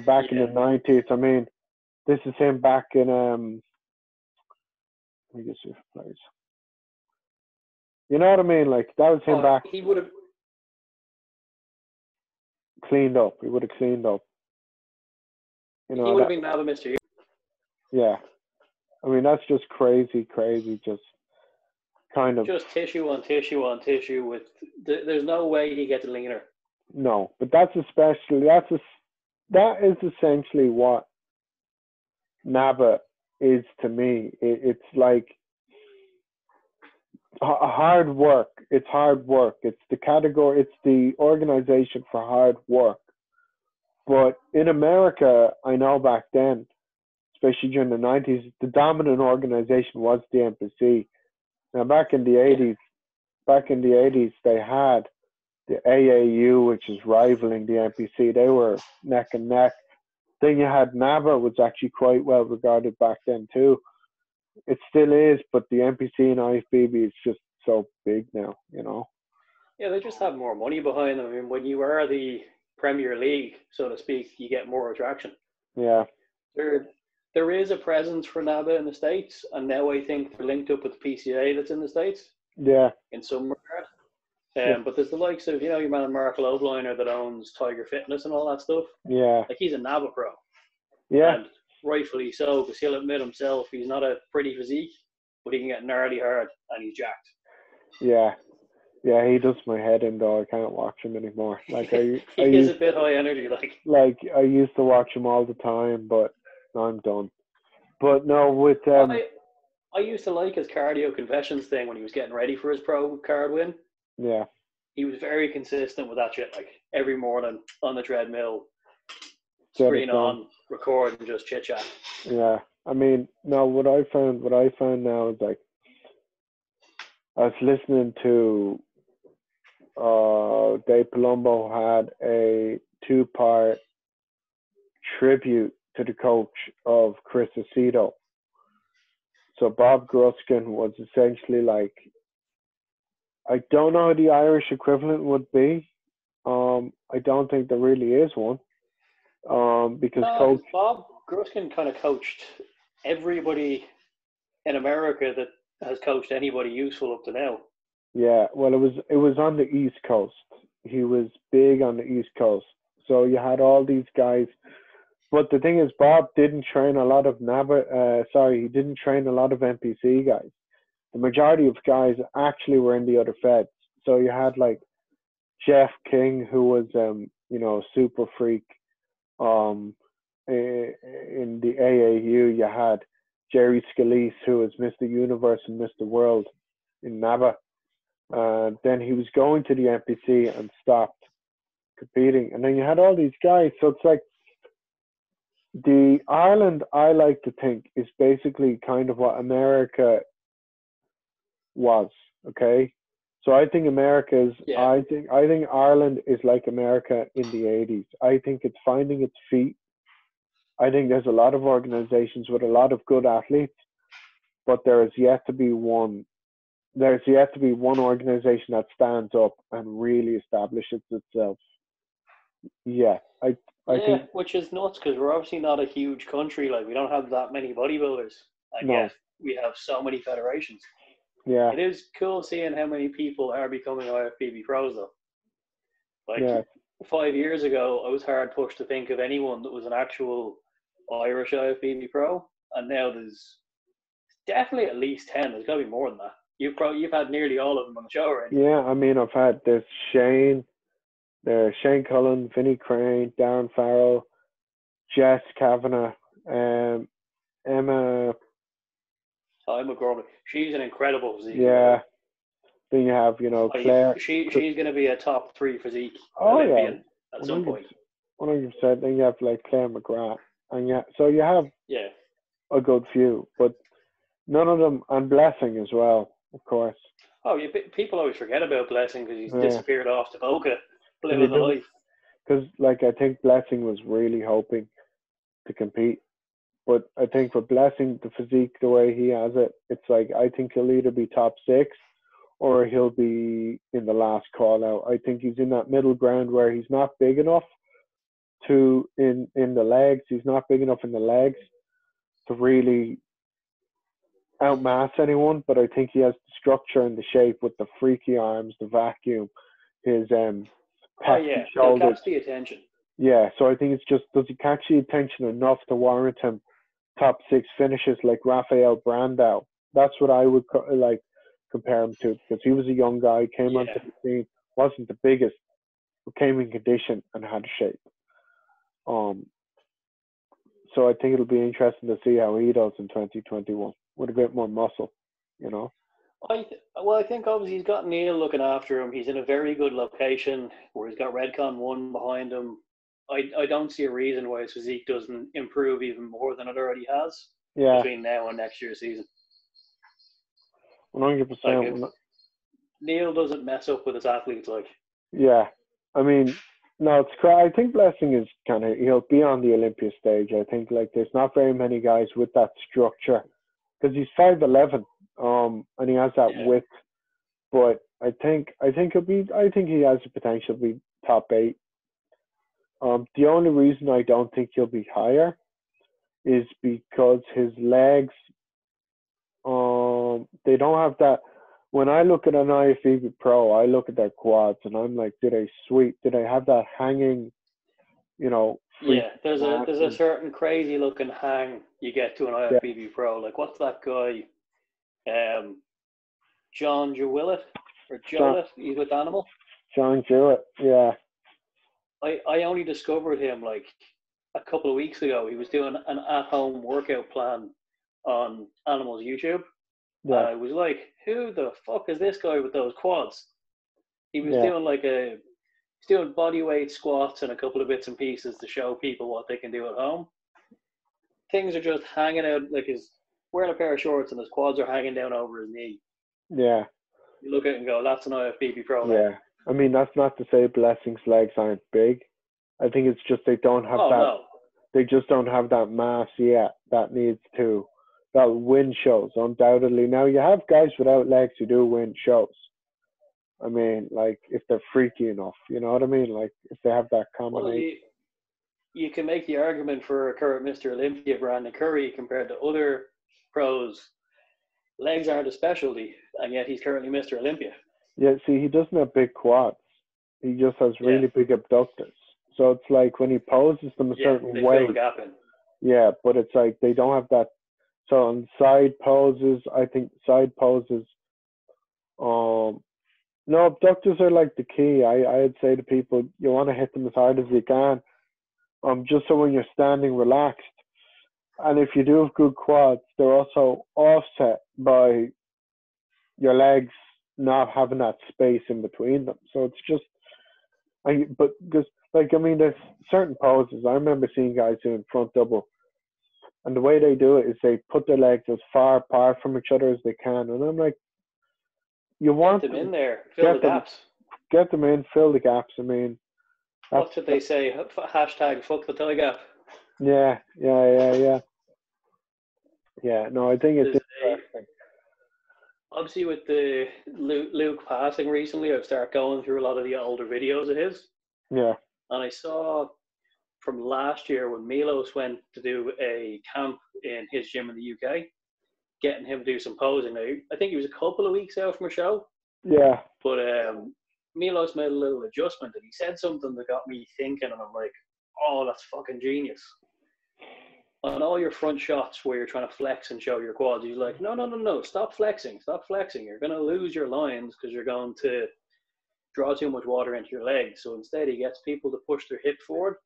back in the 90s. I mean, this is him back in I guess if he plays. You know what I mean? Like, that was him back. He would have cleaned up. He would have cleaned up. You know, he would have been Naba Mr. Year. Yeah. I mean, that's just crazy, just kind of. Just tissue on tissue on tissue with, there's no way he gets leaner. No, but that is essentially what Naba is to me. It's like hard work. It's hard work. It's the category. It's the organization for hard work. But in America, I know back then, especially during the 90s, the dominant organization was the NPC. Now back in the 80s, they had the AAU, which is rivaling the NPC. They were neck and neck. Then you had NABA, was actually quite well regarded back then too. It still is, but the NPC and IFBB is just so big now, you know. Yeah, they just have more money behind them. I mean, when you are the Premier League, so to speak, you get more attraction. Yeah. There is a presence for NABA in the States, and now I think they're linked up with the PCA that's in the States. Yeah. In some regard. But there's the likes of, your man Mark Loveliner that owns Tiger Fitness and all that stuff. Yeah. Like, he's a NABA pro. Yeah. And rightfully so, because he'll admit himself he's not a pretty physique, but he can get gnarly hard and he's jacked. Yeah. Yeah, he does my head in though. I can't watch him anymore. Like he is a bit high energy, like I used to watch him all the time, but I'm done. But no, with I used to like his cardio confessions thing when he was getting ready for his pro card win. Yeah. He was very consistent with that shit, like every morning on the treadmill, screen on, record, and just chit chat. Yeah. I mean, no, what I found now is, like, I was listening to Dave Palumbo had a 2-part tribute to the coach of Chris Aceto. So Bob Gruskin was essentially like, I don't know what the Irish equivalent would be. I don't think there really is one. Because Bob Gruskin kind of coached everybody in America that has coached anybody useful up to now. Yeah, well, it was on the East Coast. He was big on the East Coast. So you had all these guys. But the thing is, Bob didn't train a lot of he didn't train a lot of NPC guys. The majority of guys actually were in the other feds. So you had like Jeff King, who was super freak. In the AAU, you had Jerry Scalise, who was Mr. Universe and Mr. World in NABA. Then he was going to the NPC and stopped competing. And then you had all these guys. So it's like the Ireland, I like to think, is basically kind of what America was. Okay. So I think I think Ireland is like America in the 80s. I think it's finding its feet. I think there's a lot of organizations with a lot of good athletes, but there is yet to be one organization that stands up and really establishes itself. Yeah, I think, which is nuts because we're obviously not a huge country. Like, we don't have that many bodybuilders, and yet we have so many federations. Yeah, it is cool seeing how many people are becoming IFBB pros though. Like 5 years ago, I was hard pushed to think of anyone that was an actual Irish IFBB pro, and now there's definitely at least 10. There's got to be more than that. You've had nearly all of them on the show already. Yeah, I mean, there's Shane Cullen, Vinnie Crane, Darren Farrell, Jess Kavanagh, Emma Gorman. She's an incredible physique. Yeah. Then you have, Claire. She's going to be a top 3 physique Olympian at some point. 100%. Then you have like Claire McGrath, and so you have a good few, but none of them, and Blessing as well, of course. Oh, people always forget about Blessing because he's disappeared off to Boca, living the life. Because, like, I think Blessing was really hoping to compete. But I think for Blessing, the physique, the way he has it, it's like, I think he'll either be top 6 or he'll be in the last call out. I think he's in that middle ground where he's not big enough in the legs. He's not big enough in the legs to really outmass anyone, but I think he has the structure and the shape with the freaky arms, the vacuum, his Oh pecs and yeah, he'll shoulders. catch the attention. Yeah, so I think it's just, does he catch the attention enough to warrant him top six finishes like Rafael Brandao? That's what I would like compare him to, because he was a young guy, came onto Yeah, the scene, wasn't the biggest, but came in condition and had shape. So I think it'll be interesting to see how he does in 2021 with a bit more muscle, you know. well, I think obviously he's got Neil looking after him. He's in a very good location where he's got Redcon 1 behind him. I don't see a reason why his physique doesn't improve even more than it already has Yeah, between now and next year's season. 100%. Like if Neil doesn't mess up with his athletes, like Yeah, I mean, no, it's I think Blessing is kind of, he'll be on the Olympia stage. I think like there's not very many guys with that structure, because he's 5'11", and he has that yeah, width. But I think he has the potential to be top 8. The only reason I don't think he'll be higher is because his legs, they don't have that. When I look at an IFBB Pro, I look at their quads and I'm like, do they have that hanging, you know, free yeah. There's a certain crazy looking hang you get to an yeah, IFBB Pro. Like what's that guy? John Jewett or John, Jolett? He's with Animal. John Jewett, yeah, I only discovered him like a couple of weeks ago. He was doing an at-home workout plan on Animal's YouTube. And yeah, I was like, who the fuck is this guy with those quads? He was yeah, doing he's doing body weight squats and a couple of bits and pieces to show people what they can do at home. Things are just hanging out, like he's wearing a pair of shorts and his quads are hanging down over his knee. yeah, You look at it and go, that's an IFBB Pro leg. yeah. I mean, that's not to say Blessing's legs aren't big. I think it's just they don't have Oh that. no. They just don't have that mass yet that needs to, that win shows, undoubtedly. Now, you have guys without legs who do win shows. I mean, like, if they're freaky enough, you know what I mean? Like, if they have that Well, combination. you can make the argument for current Mr. Olympia, Brandon Curry, compared to other pros. Legs aren't a specialty, and yet he's currently Mr. Olympia. Yeah, see, he doesn't have big quads. He just has Yeah, really big abductors. So it's like when he poses them a yeah, certain they way, fill the gap in. yeah, but it's like they don't have that. So on side poses, I think side poses, um, no, abductors are like the key. I'd say to people, you want to hit them as hard as you can, just so when you're standing relaxed. And if you do have good quads, they're also offset by your legs not having that space in between them. So it's just, but because, like, I mean, there's certain poses. I remember seeing guys doing front double, and the way they do it is they put their legs as far apart from each other as they can. And I'm like, you Get want them in there, fill the get them, gaps. get them in, fill the gaps. I mean, that's What should they say? Hashtag fuck the thigh gap. yeah, yeah, yeah, yeah, yeah. No, I think it's There's interesting. obviously with the Luke passing recently, I've started going through a lot of the older videos of his, Yeah, and I saw from last year when Milos went to do a camp in his gym in the UK, getting him to do some posing. Now, I think he was a couple of weeks out from a show, yeah, but Milos made a little adjustment and he said something that got me thinking, and I'm like, oh, that's fucking genius. On all your front shots where you're trying to flex and show your quads, he's like, no, stop flexing. You're going to lose your lines because you're going to draw too much water into your legs. So instead, he gets people to push their hip forward,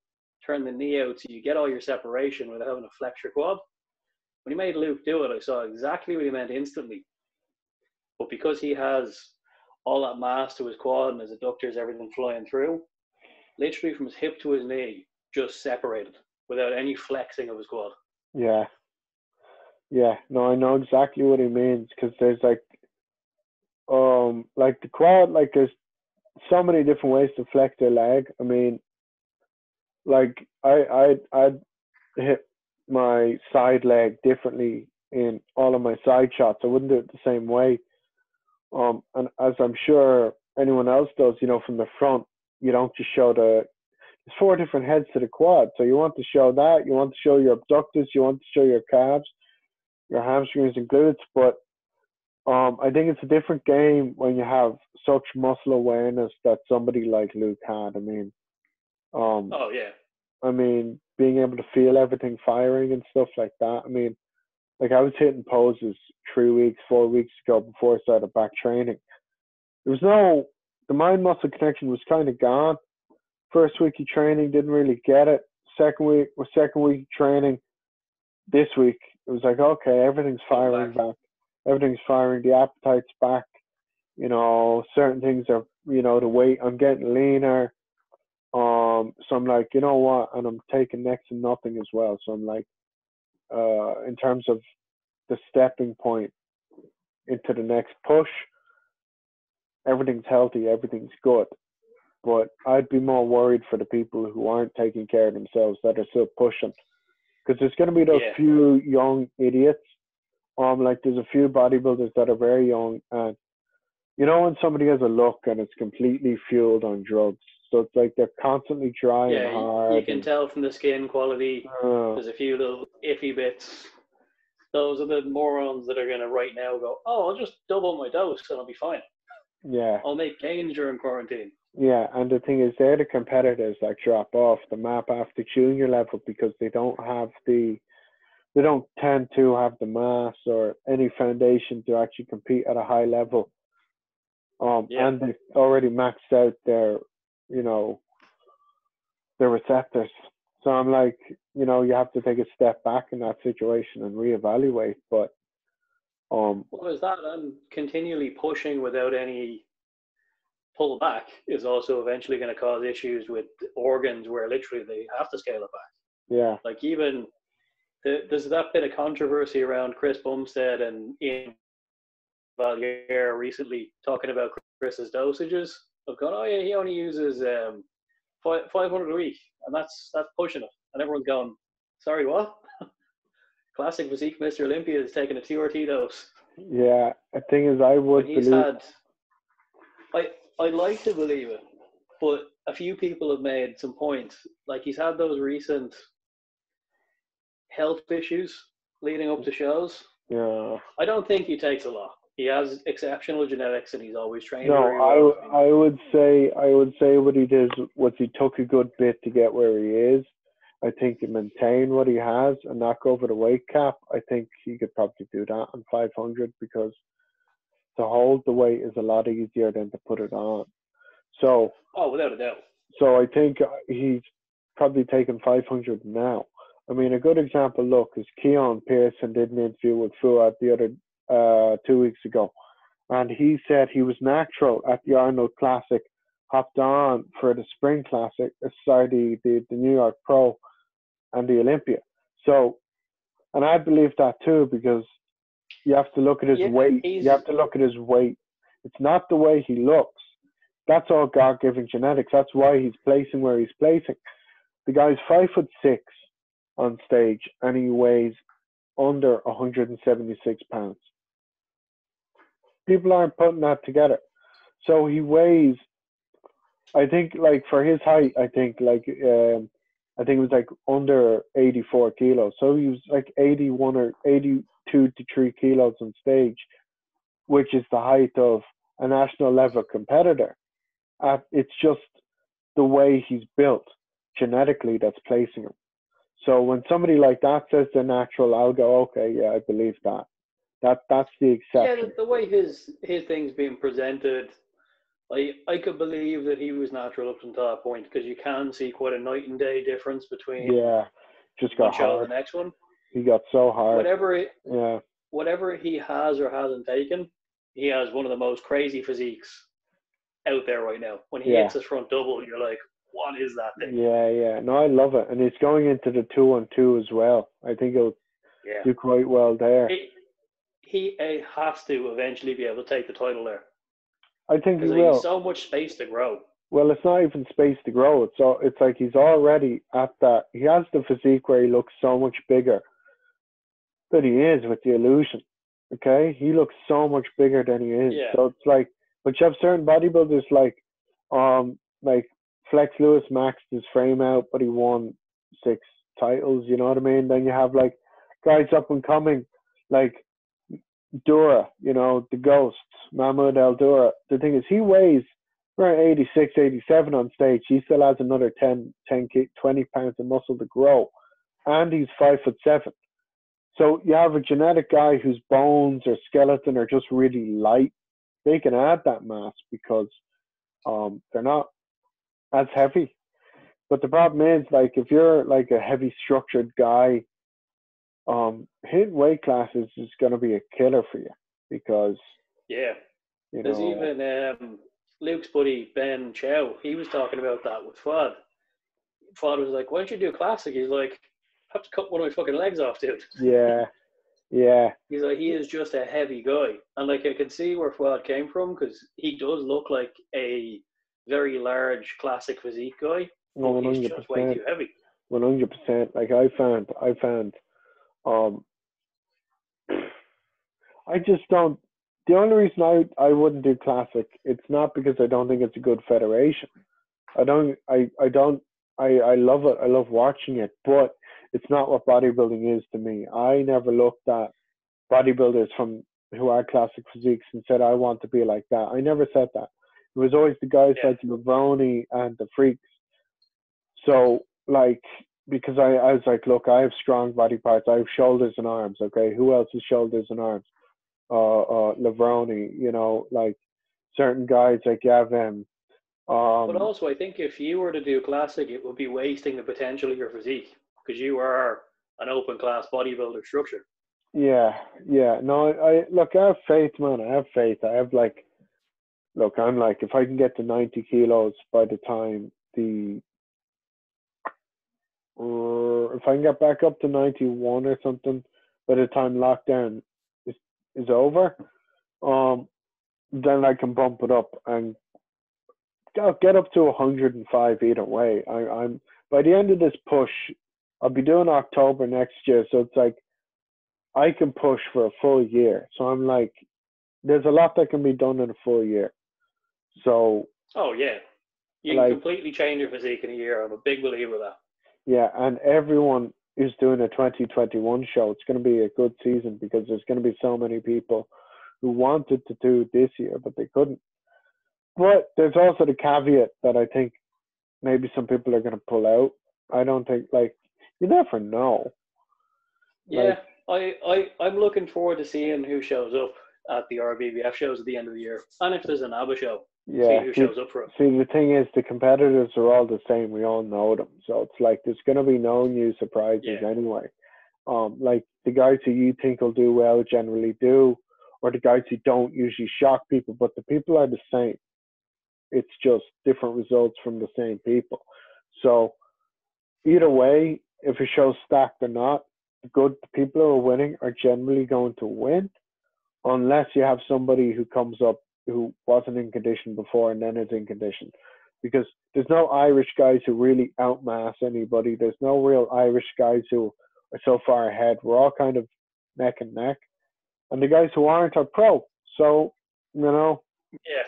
turn the knee out so you get all your separation without having to flex your quad. When he made Luke do it, I saw exactly what he meant instantly. But because he has all that mass to his quad and his adductors, everything flying through, literally from his hip to his knee, just separated without any flexing of his quad. yeah, yeah. No, I know exactly what he means, because there's like the quad, like there's so many different ways to flex their leg. I mean, like I'd hit my side leg differently in all of my side shots. I wouldn't do it the same way. And as I'm sure anyone else does, you know, from the front, you don't just show there's 4 different heads to the quad. So you want to show that, you want to show your abductors, you want to show your calves, your hamstrings and glutes. But I think it's a different game when you have such muscle awareness that somebody like Luke had. Um, Oh yeah, being able to feel everything firing and stuff like that. Like I was hitting poses 3 weeks, 4 weeks ago before I started back training. There was the mind muscle connection was kind of gone. First week of training, didn't really get it. Second week of training, this week, it was like, okay, everything's firing back. Everything's firing. The appetite's back. Certain things are, the weight, I'm getting leaner. So I'm like, you know what? And I'm taking next to nothing as well. So I'm like, in terms of the stepping point into the next push, everything's healthy, everything's good. But I'd be more worried for the people who aren't taking care of themselves, that are still pushing. Because there's going to be those few young idiots. Like there's a few bodybuilders that are very young, and when somebody has a look and it's completely fueled on drugs, so it's like they're constantly trying hard. You can tell from the skin quality. There's a few little iffy bits. Those are the morons that are going to right now go, oh, I'll just double my dose and I'll be fine. Yeah. I'll make gains during quarantine. Yeah, and the thing is, they're the competitors that drop off the map after junior level because they don't tend to have the mass or any foundation to actually compete at a high level. And they've already maxed out their receptors. So I'm like, you have to take a step back in that situation and reevaluate. But well, there's that, and continually pushing without any pullback is also eventually going to cause issues with organs where literally they have to scale it back. Yeah. Like even there's that bit of controversy around Chris Bumstead and Ian Valier recently talking about Chris's dosages. I've gone, oh yeah, he only uses 500 a week, and that's pushing it. And everyone's going, sorry, what? Classic physique Mr. Olympia is taking a TRT dose. Yeah, the thing is, I would believe. I'd like to believe it, but a few people have made some points. Like he's had those recent health issues leading up to shows. Yeah. I don't think he takes a lot. He has exceptional genetics, and he's always trained. No, very well. I would say what he did was he took a good bit to get where he is. I think to maintain what he has and not go over the weight cap, I think he could probably do that on 500, because to hold the weight is a lot easier than to put it on. So, without a doubt. So I think he's probably taken 500 now. A good example, look, is Keon Pearson did an interview with Fuad the other 2 weeks ago, and he said he was natural at the Arnold Classic, hopped on for the Spring Classic, the New York Pro and the Olympia. So, and I believe that too, because you have to look at his weight. You have to look at his weight. It's not the way he looks. That's all God-given genetics. That's why he's placing where he's placing. The guy's 5'6" on stage, and he weighs under 176 pounds. People aren't putting that together. So he weighs, I think, like for his height, I think it was like under 84 kilos. So he was like 81 or 82 to 3 kilos on stage, which is the height of a national level competitor. It's just the way he's built genetically that's placing him. So when somebody like that says they're natural, I'll go, okay, yeah, I believe that. That's the exception. Yeah, the way his thing's being presented, I could believe that he was natural up until that point, because you can see quite a night and day difference between just got one show hard. and the next one. He got so hard. Whatever he has or hasn't taken, he has one of the most crazy physiques out there right now. When he hits his front double, you're like, what is that thing? Yeah. No, I love it. And he's going into the 2-on-2 as well. I think he'll do quite well there. He has to eventually be able to take the title there. I think he will. He's so much space to grow. Well, it's not even space to grow. It's like he's already at that. He has the physique where he looks so much bigger than he is with the illusion. Okay? He looks so much bigger than he is. Yeah. So it's like, but you have certain bodybuilders like Flex Lewis maxed his frame out, but he won 6 titles, you know what I mean? Then you have like guys up and coming like Dura, you know, the ghost, Mahmoud Al Dura. The thing is, he weighs around 86, 87 on stage. He still has another 20 pounds of muscle to grow. And he's 5'7". So you have a genetic guy whose bones or skeleton are just really light. They can add that mass because they're not as heavy. But the problem is, like, if you're like a heavy structured guy, hitting weight classes is going to be a killer for you because Yeah. you There's know, even Luke's buddy Ben Chow. He was talking about that with Fuad. Fuad was like, "Why don't you do a classic?" He's like, "I have to cut one of my fucking legs off, dude." yeah, yeah, He's like, he is just a heavy guy, and like I can see where Fuad came from because he does look like a very large classic physique guy, but one he's hundred just way percent, too heavy. 100%. Like I found, um, I just don't. The only reason I wouldn't do classic, it's not because I don't think it's a good federation. I don't, I love it. I love watching it, but it's not what bodybuilding is to me. I never looked at bodybuilders from who are classic physiques and said I want to be like that. I never said that. It was always the guys Yeah, like Mavroni and the freaks. So like because I was like, look, I have strong body parts. I have shoulders and arms. Okay, who else has shoulders and arms? Lavroni, you know, like certain guys like Gavin. but Um, also I think if you were to do classic, it would be wasting the potential of your physique because you are an open class bodybuilder structure. yeah, yeah. No, I look. I have faith, man. I have faith. I have like, look. I'm like, if I can get to 90 kilos by the time if I can get back up to 91 or something by the time lockdown is is over, um, then I can bump it up and get up to 105 either way. I'm by the end of this push, I'll be doing October next year, so it's like I can push for a full year. So I'm like, there's a lot that can be done in a full year. So Oh yeah, you can like, completely change your physique in a year. I'm a big believer of that. yeah, and everyone is doing a 2021 show. It's going to be a good season because there's going to be so many people who wanted to do this year, but they couldn't. But there's also the caveat that I think maybe some people are going to pull out. I don't think, like, you never know. Yeah, Like, I'm looking forward to seeing who shows up at the RBBF shows at the end of the year, and if there's an ABBA show, see yeah, who shows up for it. see, the thing is, the competitors are all the same. We all know them. So it's like there's going to be no new surprises Yeah, anyway. Like the guys who you think will do well generally do, or the guys who don't usually shock people, but the people are the same. It's just different results from the same people. So either way, if a show's stacked or not, the good people who are winning are generally going to win, unless you have somebody who comes up who wasn't in condition before and then is in condition. Because there's no Irish guys who really outmass anybody. There's no real Irish guys who are so far ahead. We're all kind of neck and neck. And the guys who aren't are pro. So, you know, yeah,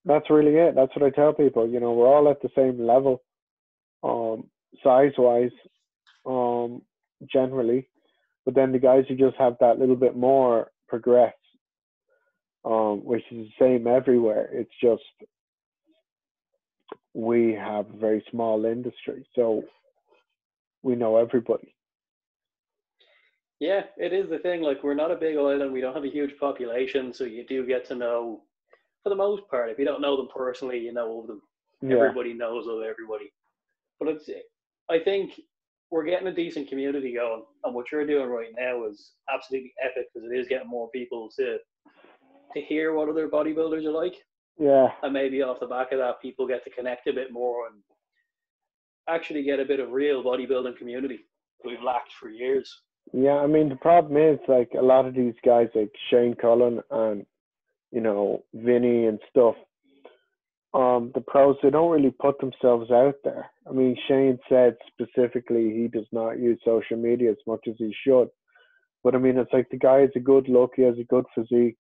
that's really it. That's what I tell people. You know, we're all at the same level, size wise, um, generally. But then the guys who just have that little bit more progress, which is the same everywhere. It's just we have a very small industry, so we know everybody. yeah. It is the thing. Like we're not a big island. We don't have a huge population, so you do get to know, for the most part. If you don't know them personally, you know of them. Yeah, Everybody knows of everybody. But I think we're getting a decent community going, and what you're doing right now is absolutely epic because it is getting more people to hear what other bodybuilders are like, yeah, and maybe off the back of that, people get to connect a bit more and actually get a bit of real bodybuilding community that we've lacked for years. yeah. I mean, the problem is like a lot of these guys, like Shane Cullen and Vinny and stuff. The pros, they don't really put themselves out there. I mean, Shane said specifically he does not use social media as much as he should. But I mean, it's like the guy has a good look, he has a good physique.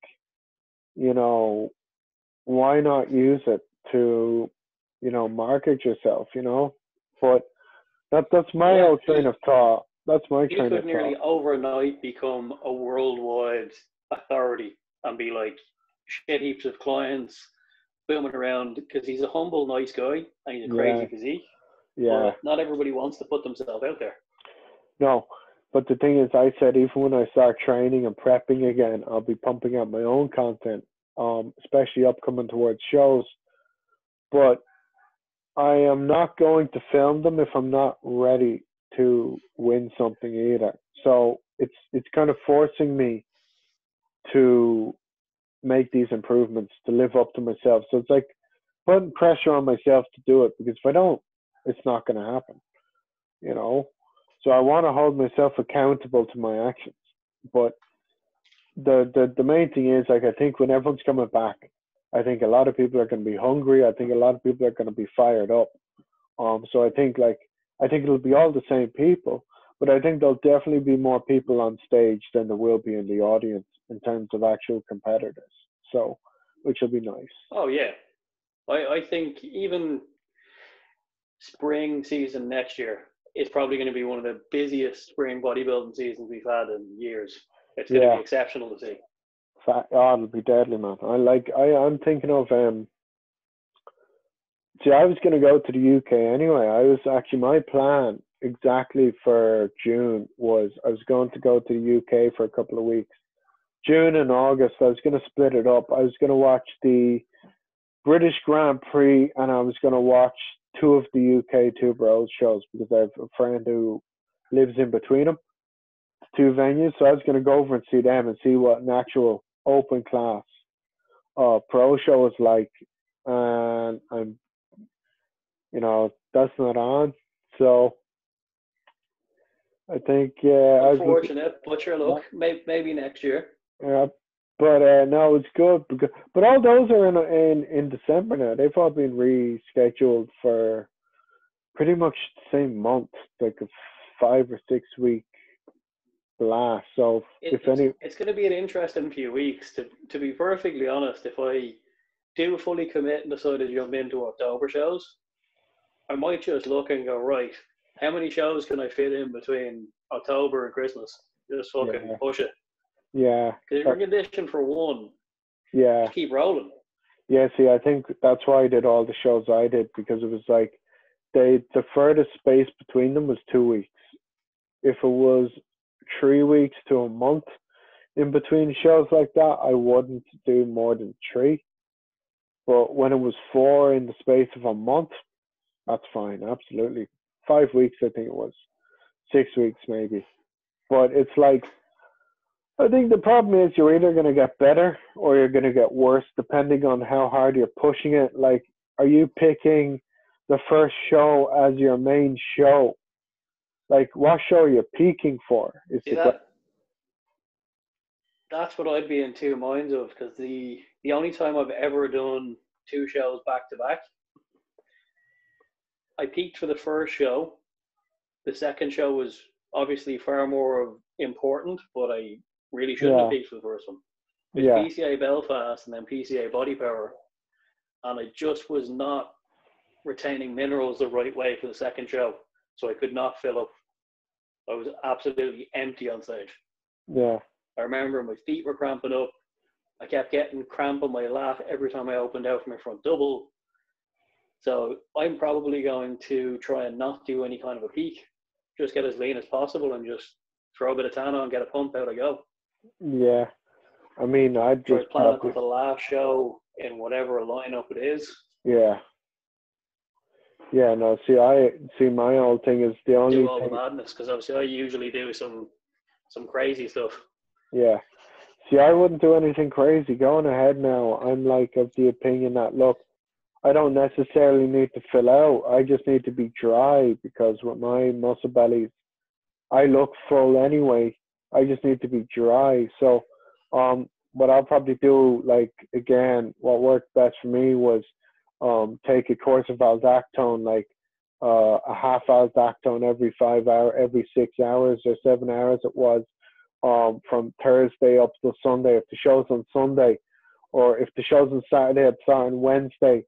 You know, why not use it to, market yourself? But that's my Yeah, old train of thought. That's my You kind of could nearly thought. overnight become a worldwide authority and be like shit heaps of clients booming around because he's a humble, nice guy and he's a crazy Yeah, physique. yeah. But not everybody wants to put themselves out there. No, but the thing is, I said even when I start training and prepping again, I'll be pumping out my own content, especially upcoming towards shows. But I am not going to film them if I'm not ready to win something either. So it's kind of forcing me to make these improvements to live up to myself. So it's like putting pressure on myself to do it because if I don't, it's not going to happen, you know? So I want to hold myself accountable to my actions. But the main thing is like I think when everyone's coming back, I think a lot of people are going to be hungry. I think a lot of people are going to be fired up. So I think it'll be all the same people, but I think there'll definitely be more people on stage than there will be in the audience in terms of actual competitors. So, which will be nice. Oh yeah. I think even spring season next year is probably going to be one of the busiest spring bodybuilding seasons we've had in years. It's going to be Yeah, exceptional to see. oh, it'll be deadly, man. I'm thinking of See, I was going to go to the UK anyway. I was actually my plan exactly for June was I was going to go to the UK for a couple of weeks. June and August, I was going to split it up. I was going to watch the British Grand Prix and I was going to watch two of the UK Two Bros shows because I have a friend who lives in between them, two venues. So I was going to go over and see them and see what an actual open class pro show is like. And that's not on. So I think, yeah, I was looking, Unfortunate, but sure, look, maybe next year. yeah, but no, it's good because, but all those are in December now. They've all been rescheduled for pretty much the same month, like a 5 or 6 week blast. So if any, It's going to be an interesting few weeks. To be perfectly honest, if I do fully commit and decide to jump into October shows, I might just look and go, right, how many shows can I fit in between October and Christmas? Just fucking yeah, push it. yeah, Because if you're conditioned for one, yeah, just keep rolling. yeah. See, I think that's why I did all the shows I did because it was like the furthest space between them was 2 weeks. If it was 3 weeks to a month in between shows like that, I wouldn't do more than three. But when it was four in the space of a month, that's fine, absolutely. 5 weeks, I think it was. 6 weeks, maybe. But it's like, I think the problem is you're either going to get better or you're going to get worse, depending on how hard you're pushing it. Like, are you picking the first show as your main show? Like, what show are you peaking for? Is See the question. that's what I'd be in two minds of because the only time I've ever done two shows back to back, I peaked for the first show. The second show was obviously far more important, but I really shouldn't have Yeah, peaked for the first one. It was yeah, PCA Belfast and then PCA Body Power, and I just was not retaining minerals the right way for the second show, so I could not fill up. I was absolutely empty on stage. yeah. I remember my feet were cramping up. I kept getting cramp on my lat every time I opened out for my front double. So I'm probably going to try and not do any kind of a peak, just get as lean as possible and just throw a bit of tan on, get a pump out, I go. Yeah. I mean, I'd Try just to plan it for probably, the last show in whatever lineup it is. yeah. Yeah, no, see my whole thing is the Do only all the thing, madness because obviously I usually do some crazy stuff. yeah. See, I wouldn't do anything crazy. Going ahead now, I'm like of the opinion that, look, I don't necessarily need to fill out. I just need to be dry because with my muscle bellies, I look full anyway. I just need to be dry. So, what I'll probably do, like, again, what worked best for me was, take a course of Aldactone, like, a half Aldactone every 6 hours or 7 hours it was, from Thursday up to Sunday. If the show's on Sunday, or if the show's on Saturday, I'd start on Wednesday.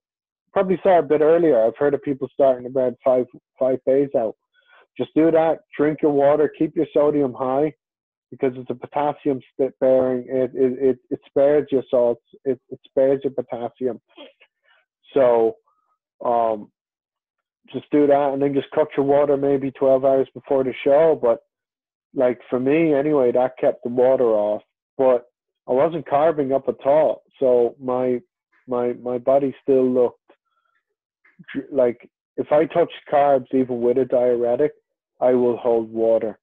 Probably start a bit earlier. I've heard of people starting about five days out. Just do that. Drink your water. Keep your sodium high because it's a potassium bearing. It spares your salts. It spares your potassium. So just do that, and then just cut your water maybe 12 hours before the show. But like for me anyway, that kept the water off. But I wasn't carbing up at all, so my body still looked like, if I touch carbs even with a diuretic, I will hold water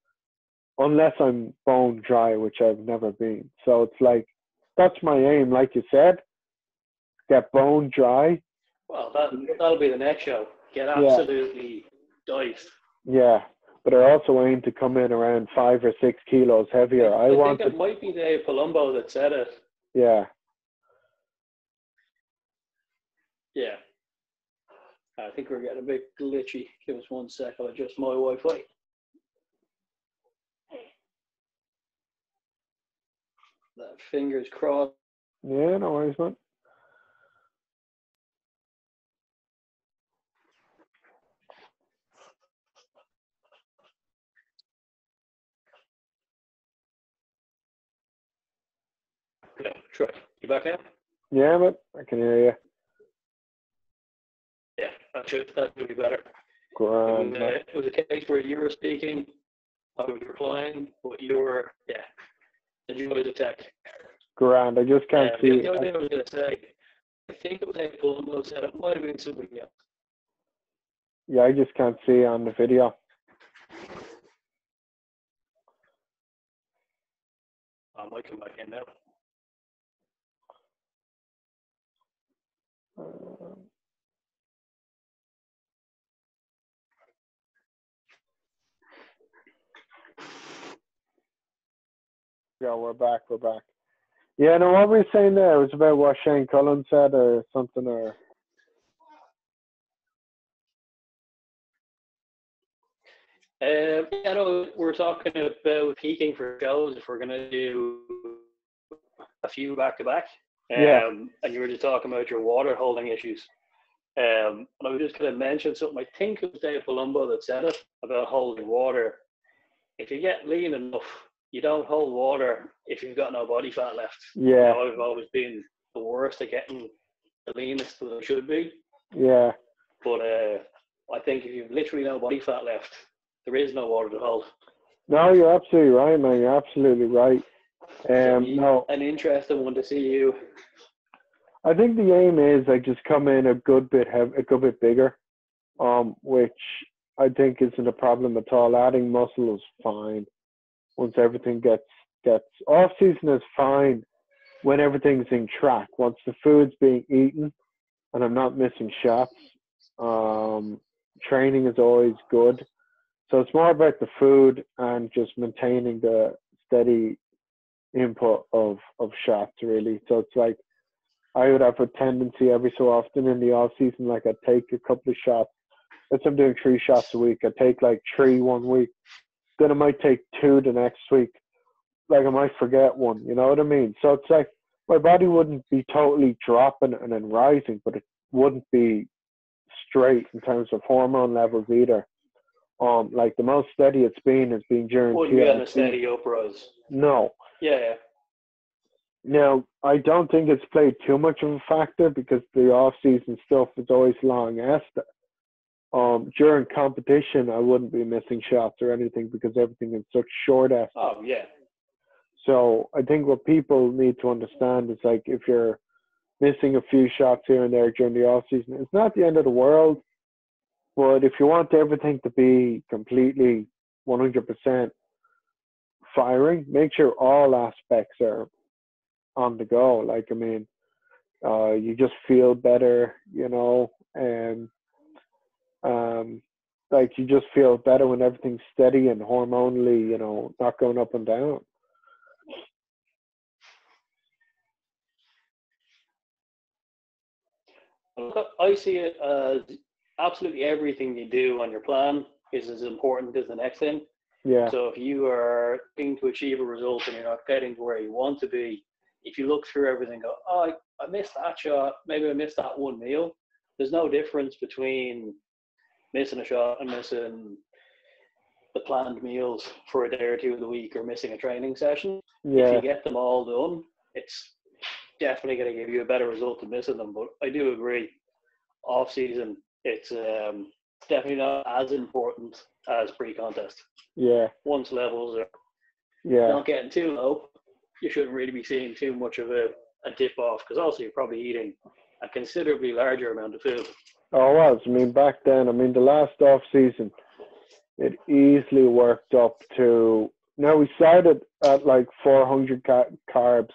unless I'm bone dry, which I've never been. So it's like, that's my aim, like you said, get bone dry. Well, that'll be the next show. Get absolutely diced. Yeah, but I also aim to come in around 5 or 6 kilos heavier. I think it might be Dave Palumbo that said it. Yeah. Yeah. I think we're getting a bit glitchy. Give us 1 sec. I'll adjust my Wi-Fi. Fingers crossed. Yeah, no worries, man. Yeah, Troy, you back now? Yeah, but I can hear you. Yeah, that should be better. Grand. It was a case where you were speaking, I was replying, but you were, enjoy the tech. Grand. I just can't see. The other thing I was going to say, I think it was a Palumbo said it might have been somebody else. Yeah, I just can't see on the video. I might come back in now. Yeah, we're back. Yeah, no, what were you saying there? It was about what Shane Cullen said or something, or... We're talking about peaking for shows if we're going to do a few back-to-back. And you were just talking about your water holding issues. And I was just going to mention something. I think it was Dave Palumbo that said it about holding water. If you get lean enough, you don't hold water if you've got no body fat left. Yeah. I've always been the worst at getting the leanest that I should be. Yeah. But I think if you've literally no body fat left, there is no water to hold. No, you're absolutely right, man. You're absolutely right. No, an interesting one to see you. I think the aim is I just come in a good bit bigger, which I think isn't a problem at all. Adding muscle is fine once everything gets off season is fine when everything's in track. Once the food's being eaten and I'm not missing shots, training is always good. So it's more about the food and just maintaining the steady input of shots, really. So it's like I would have a tendency every so often in the off season, like I'd take a couple of shots. Let's say I'm doing 3 shots a week. I'd take like 3 one week. Then I might take 2 the next week. Like I might forget 1, you know what I mean? So it's like my body wouldn't be totally dropping and then rising, but it wouldn't be straight in terms of hormone levels either. Like the most steady it's been has been during wouldn't be on a steady uprise. No. Yeah. Now, I don't think it's played too much of a factor because the off-season stuff is always long after. During competition, I wouldn't be missing shots or anything because everything is such short after. Oh, yeah. So I think what people need to understand is like if you're missing a few shots here and there during the off-season, it's not the end of the world. But if you want everything to be completely 100% firing, make sure all aspects are on the go. Like, I mean, you just feel better, you know, and like you just feel better when everything's steady and hormonally, you know, not going up and down. I see it as absolutely everything you do on your plan is as important as the next thing. Yeah. So if you are looking to achieve a result and you're not getting to where you want to be, if you look through everything, go, oh, I missed that shot, maybe I missed that one meal. There's no difference between missing a shot and missing the planned meals for a day or two of the week or missing a training session. If Yeah. you get them all done, it's definitely going to give you a better result than missing them. But I do agree, off season, it's definitely not as important as pre-contest. Yeah. Once levels are Yeah. not getting too low, you shouldn't really be seeing too much of a dip off, because also you're probably eating a considerably larger amount of food. Oh, it was. I mean, back then, I mean, the last off season, it easily worked up to. Now we started at like 400 carbs,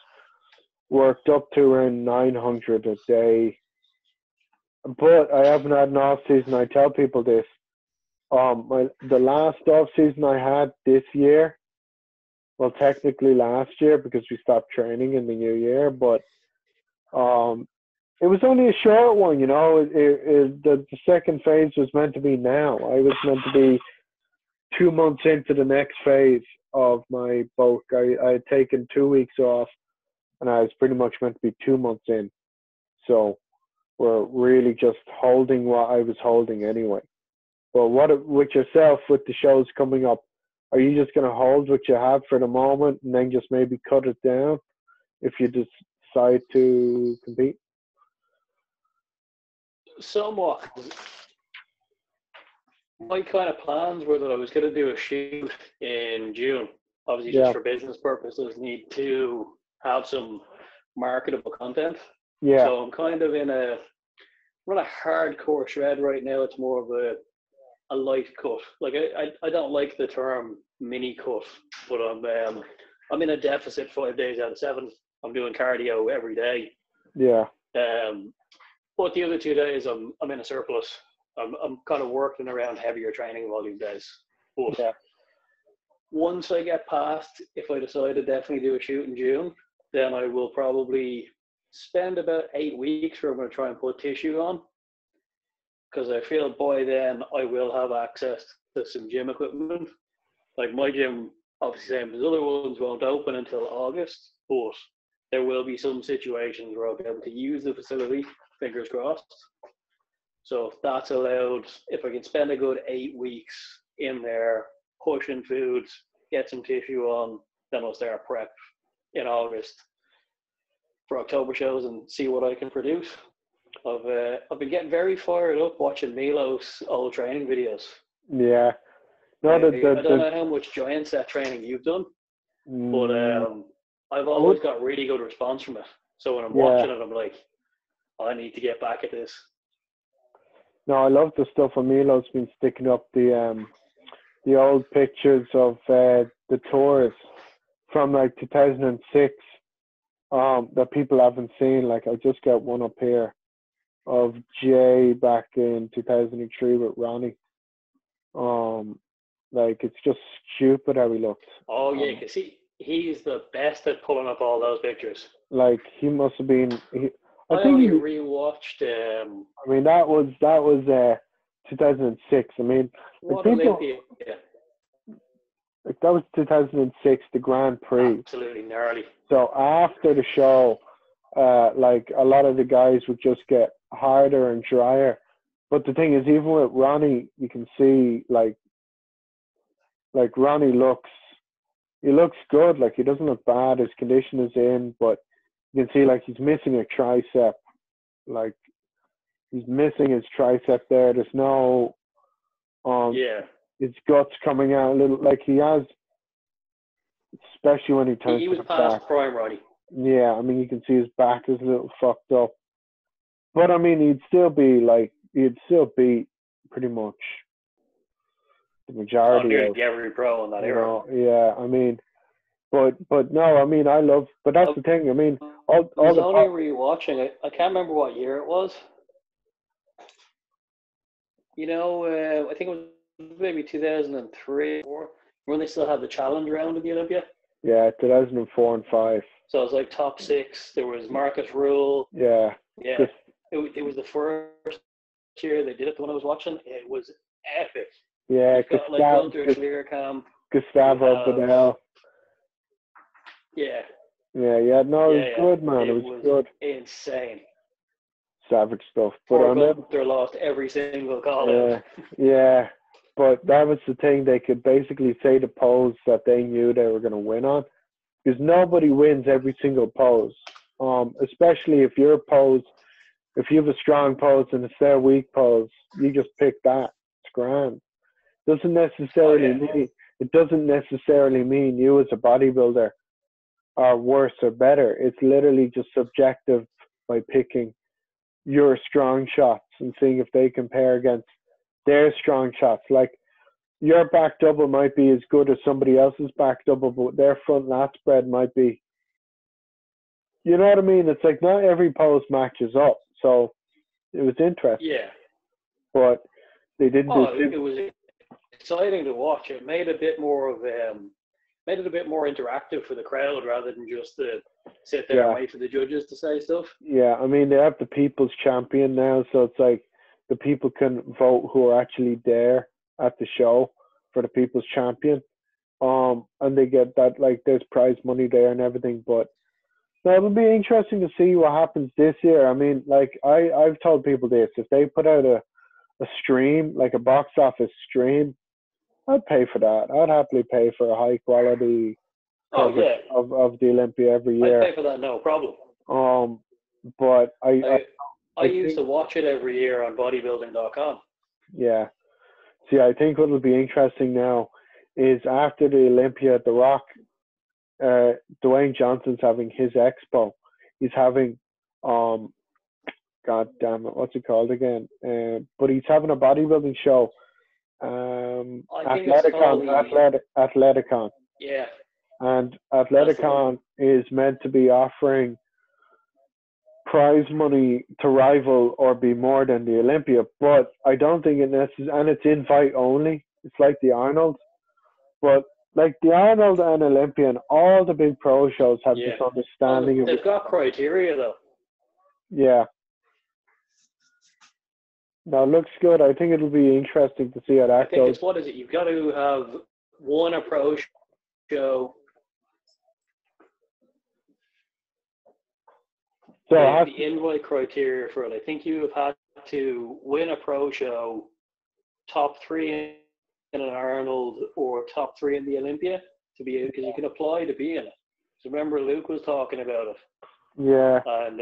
worked up to around 900 a day. But I haven't had an off season. I tell people this. The last off season I had this year, well, technically last year because we stopped training in the new year, but it was only a short one, you know. The second phase was meant to be now. I was meant to be 2 months into the next phase of my bulk. I had taken 2 weeks off, and I was pretty much meant to be 2 months in. So we're really just holding what I was holding anyway. But what with yourself, with the shows coming up, are you just going to hold what you have for the moment and then just maybe cut it down if you decide to compete? Somewhat. My kind of plans were that I was going to do a shoot in June. Obviously, just for business purposes, need to have some marketable content. Yeah. So I'm kind of in a hardcore shred right now. It's more of a light cut. Like I don't like the term mini cut, but I'm in a deficit 5 days out of 7. I'm doing cardio every day. Yeah. But the other 2 days I'm in a surplus. I'm kind of working around heavier training volume days. But once I get past, if I decide to definitely do a shoot in June, then I will probably spend about 8 weeks where I'm going to try and put tissue on. Because I feel by then I will have access to some gym equipment. Like my gym, obviously same as other ones, won't open until August, but there will be some situations where I'll be able to use the facility, fingers crossed. So if that's allowed, if I can spend a good 8 weeks in there, pushing foods, get some tissue on, then I'll start prep in August for October shows and see what I can produce. I've been getting very fired up watching Milo's old training videos. Yeah. No, I don't know how much giant set training you've done, but I've always got really good response from it. So when I'm watching it, I'm like, I need to get back at this. No, I love the stuff Milo's been sticking up the old pictures of the tours from like 2006 that people haven't seen. Like I just got one up here of Jay back in 2003 with Ronnie. Like it's just stupid how he looked. Oh yeah, because he's the best at pulling up all those pictures. Like he must have been. I only rewatched. I mean that was 2006. I mean, what people, Olympia? Like that was 2006, the Grand Prix. Absolutely gnarly. So after the show, like a lot of the guys would just get harder and drier. But the thing is, even with Ronnie, you can see like Ronnie looks good. Like he doesn't look bad. His condition is in, but you can see like he's missing a tricep. Like he's missing his tricep there. There's no his guts coming out a little. Like he has, especially when he turns. He was past prime, Ronnie. Yeah, I mean you can see his back is a little fucked up. But I mean he'd still beat pretty much the majority of every pro in that era. Yeah, I mean, but no, I mean I love. But that's the thing. I mean, I was only rewatching it. I can't remember what year it was. You know, I think it was maybe 2003 or 2004 when they still had the challenge round of the Olympia. Yeah, 2004 and 5. So it was like top 6. There was Marcus Rule. Yeah. Yeah. It was the first year they did it. The one I was watching, it was epic. Yeah, Gustavo Bedell. Yeah. Yeah. No, it was good, man. It was good. Insane. Savage stuff. But Gunther lost every single call. Yeah. but that was the thing. They could basically say the pose that they knew they were going to win on, because nobody wins every single pose. Especially if your pose, if you have a strong pose and it's their weak pose, you just pick that. It's grand. Doesn't necessarily mean it doesn't necessarily mean you as a bodybuilder are worse or better. It's literally just subjective by picking your strong shots and seeing if they compare against their strong shots. Like your back double might be as good as somebody else's back double, but their front lat spread might be. You know what I mean? It's like not every pose matches up. So it was interesting. Yeah. But they didn't It was exciting to watch. It made a bit more of made it a bit more interactive for the crowd rather than just to sit there and wait for the judges to say stuff. Yeah, I mean, they have the people's champion now, so it's like the people can vote who are actually there at the show for the people's champion. And they get that, like, there's prize money there and everything. But no, it'll be interesting to see what happens this year. I mean, like, I've told people this, if they put out a stream, like a box office stream, I'd pay for that. I'd happily pay for a high quality coverage of the Olympia every year. I'd pay for that, no problem. But I used to watch it every year on bodybuilding.com. Yeah. See, I think what will be interesting now is after the Olympia, The Rock, Dwayne Johnson's having his expo. He's having, God damn it, what's it called again? But he's having a bodybuilding show. Athleticon. Yeah. And Athleticon is meant to be offering prize money to rival or be more than the Olympia, but I don't think it necessarily, and it's invite only. It's like the Arnold, but like the Arnold and Olympia and all the big pro shows have this understanding. They've got criteria though. Yeah. No, it looks good. I think it'll be interesting to see how that goes. What is it? You've got to have won a pro show. So the invite criteria for it, I think you have had to win a pro show, top 3 in an Arnold or top 3 in the Olympia to be, because you can apply to be in it. So remember Luke was talking about it. Yeah. And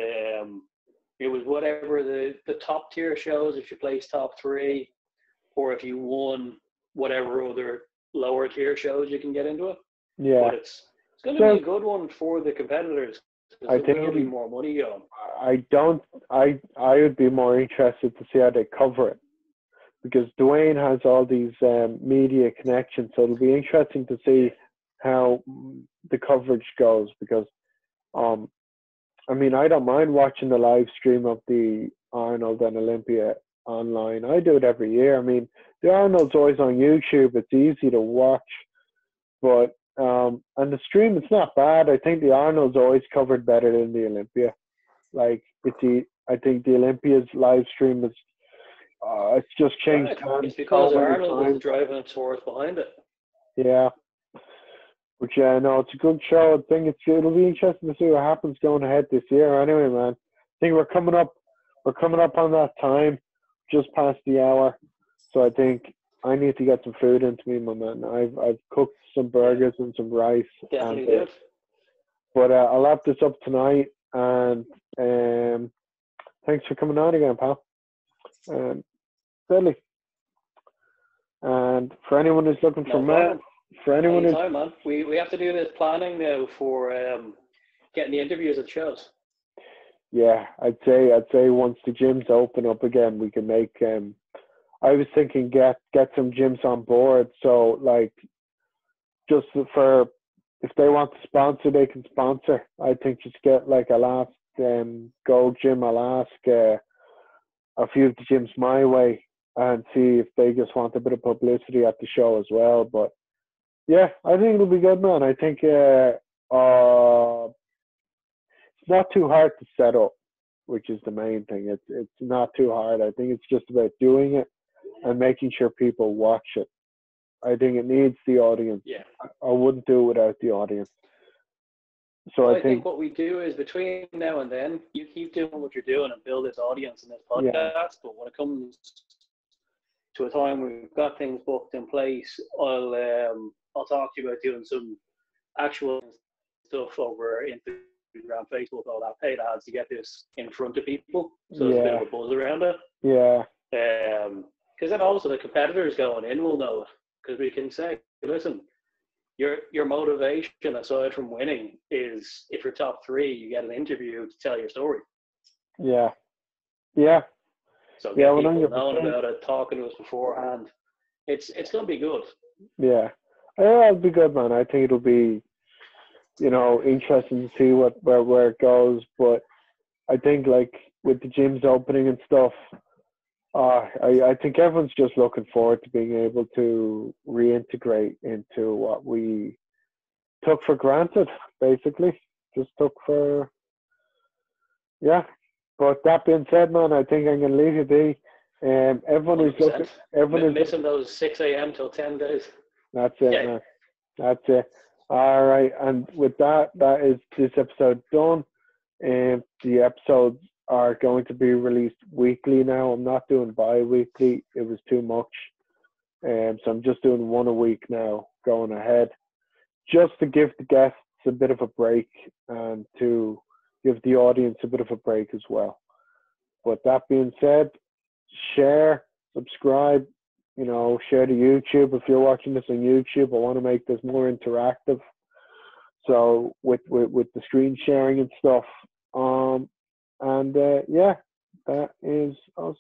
it was whatever the top tier shows, if you place top 3, or if you won whatever other lower tier shows, you can get into it. Yeah. But it's going to be a good one for the competitors. I think it'll be more money going. I would be more interested to see how they cover it, because Dwayne has all these media connections, so it'll be interesting to see how the coverage goes, because I mean, I don't mind watching the live stream of the Arnold and Olympia online. I do it every year. I mean, the Arnold's always on YouTube. It's easy to watch, but and the stream, it's not bad. I think the Arnold's always covered better than the Olympia. Like, I think the Olympia's live stream is, it's just changed. It's because Arnold was driving its force behind it. Yeah. But yeah, no, it's a good show. I think it'll be interesting to see what happens going ahead this year. Anyway, man, I think we're coming up on that time, just past the hour. So I think I need to get some food into me, my man. I've cooked some burgers and some rice. Definitely did. But I'll wrap this up tonight, and thanks for coming on again, pal. Deadly. And for anyone who's looking for Matt, for anyone who's man, we have to do this planning now for getting the interviews at shows. Yeah, I'd say once the gyms open up again, we can make. I was thinking get some gyms on board. So like, just for if they want to sponsor, they can sponsor. I think just get like I'll ask Go Gym. I'll ask a few of the gyms my way and see if they just want a bit of publicity at the show as well. But yeah, I think it'll be good, man. I think it's not too hard to set up, which is the main thing. It's not too hard. I think it's just about doing it and making sure people watch it. I think it needs the audience. Yeah. I wouldn't do it without the audience. So I think what we do is between now and then, you keep doing what you're doing and build this audience in this podcast. Yeah. But when it comes to a time we've got things booked in place, I'll talk to you about doing some actual stuff over Instagram, Facebook, all that paid ads to get this in front of people. So there's a bit of a buzz around it. Yeah. Because then also the competitors going in will know it. Because we can say, listen, your motivation aside from winning is if you're top 3, you get an interview to tell your story. Yeah. Yeah. So get people knowing about it, talking to us beforehand. It's going to be good. Yeah. It'll be good, man. I think it'll be, you know, interesting to see where it goes. But I think like with the gyms opening and stuff, I think everyone's just looking forward to being able to reintegrate into what we took for granted, basically. Just took for, yeah. But that being said, man, I think I'm going to leave you be. Everyone is looking. Everyone is missing those 6 a.m. till 10 days. That's it, man. That's it. All right, and with that is this episode done. The episodes are going to be released weekly now. I'm not doing bi-weekly. It was too much. So I'm just doing one a week now, going ahead, just to give the guests a bit of a break and to give the audience a bit of a break as well. But that being said, share, subscribe, you know, share to YouTube. If you're watching this on YouTube, I want to make this more interactive. So with the screen sharing and stuff. Yeah, that is us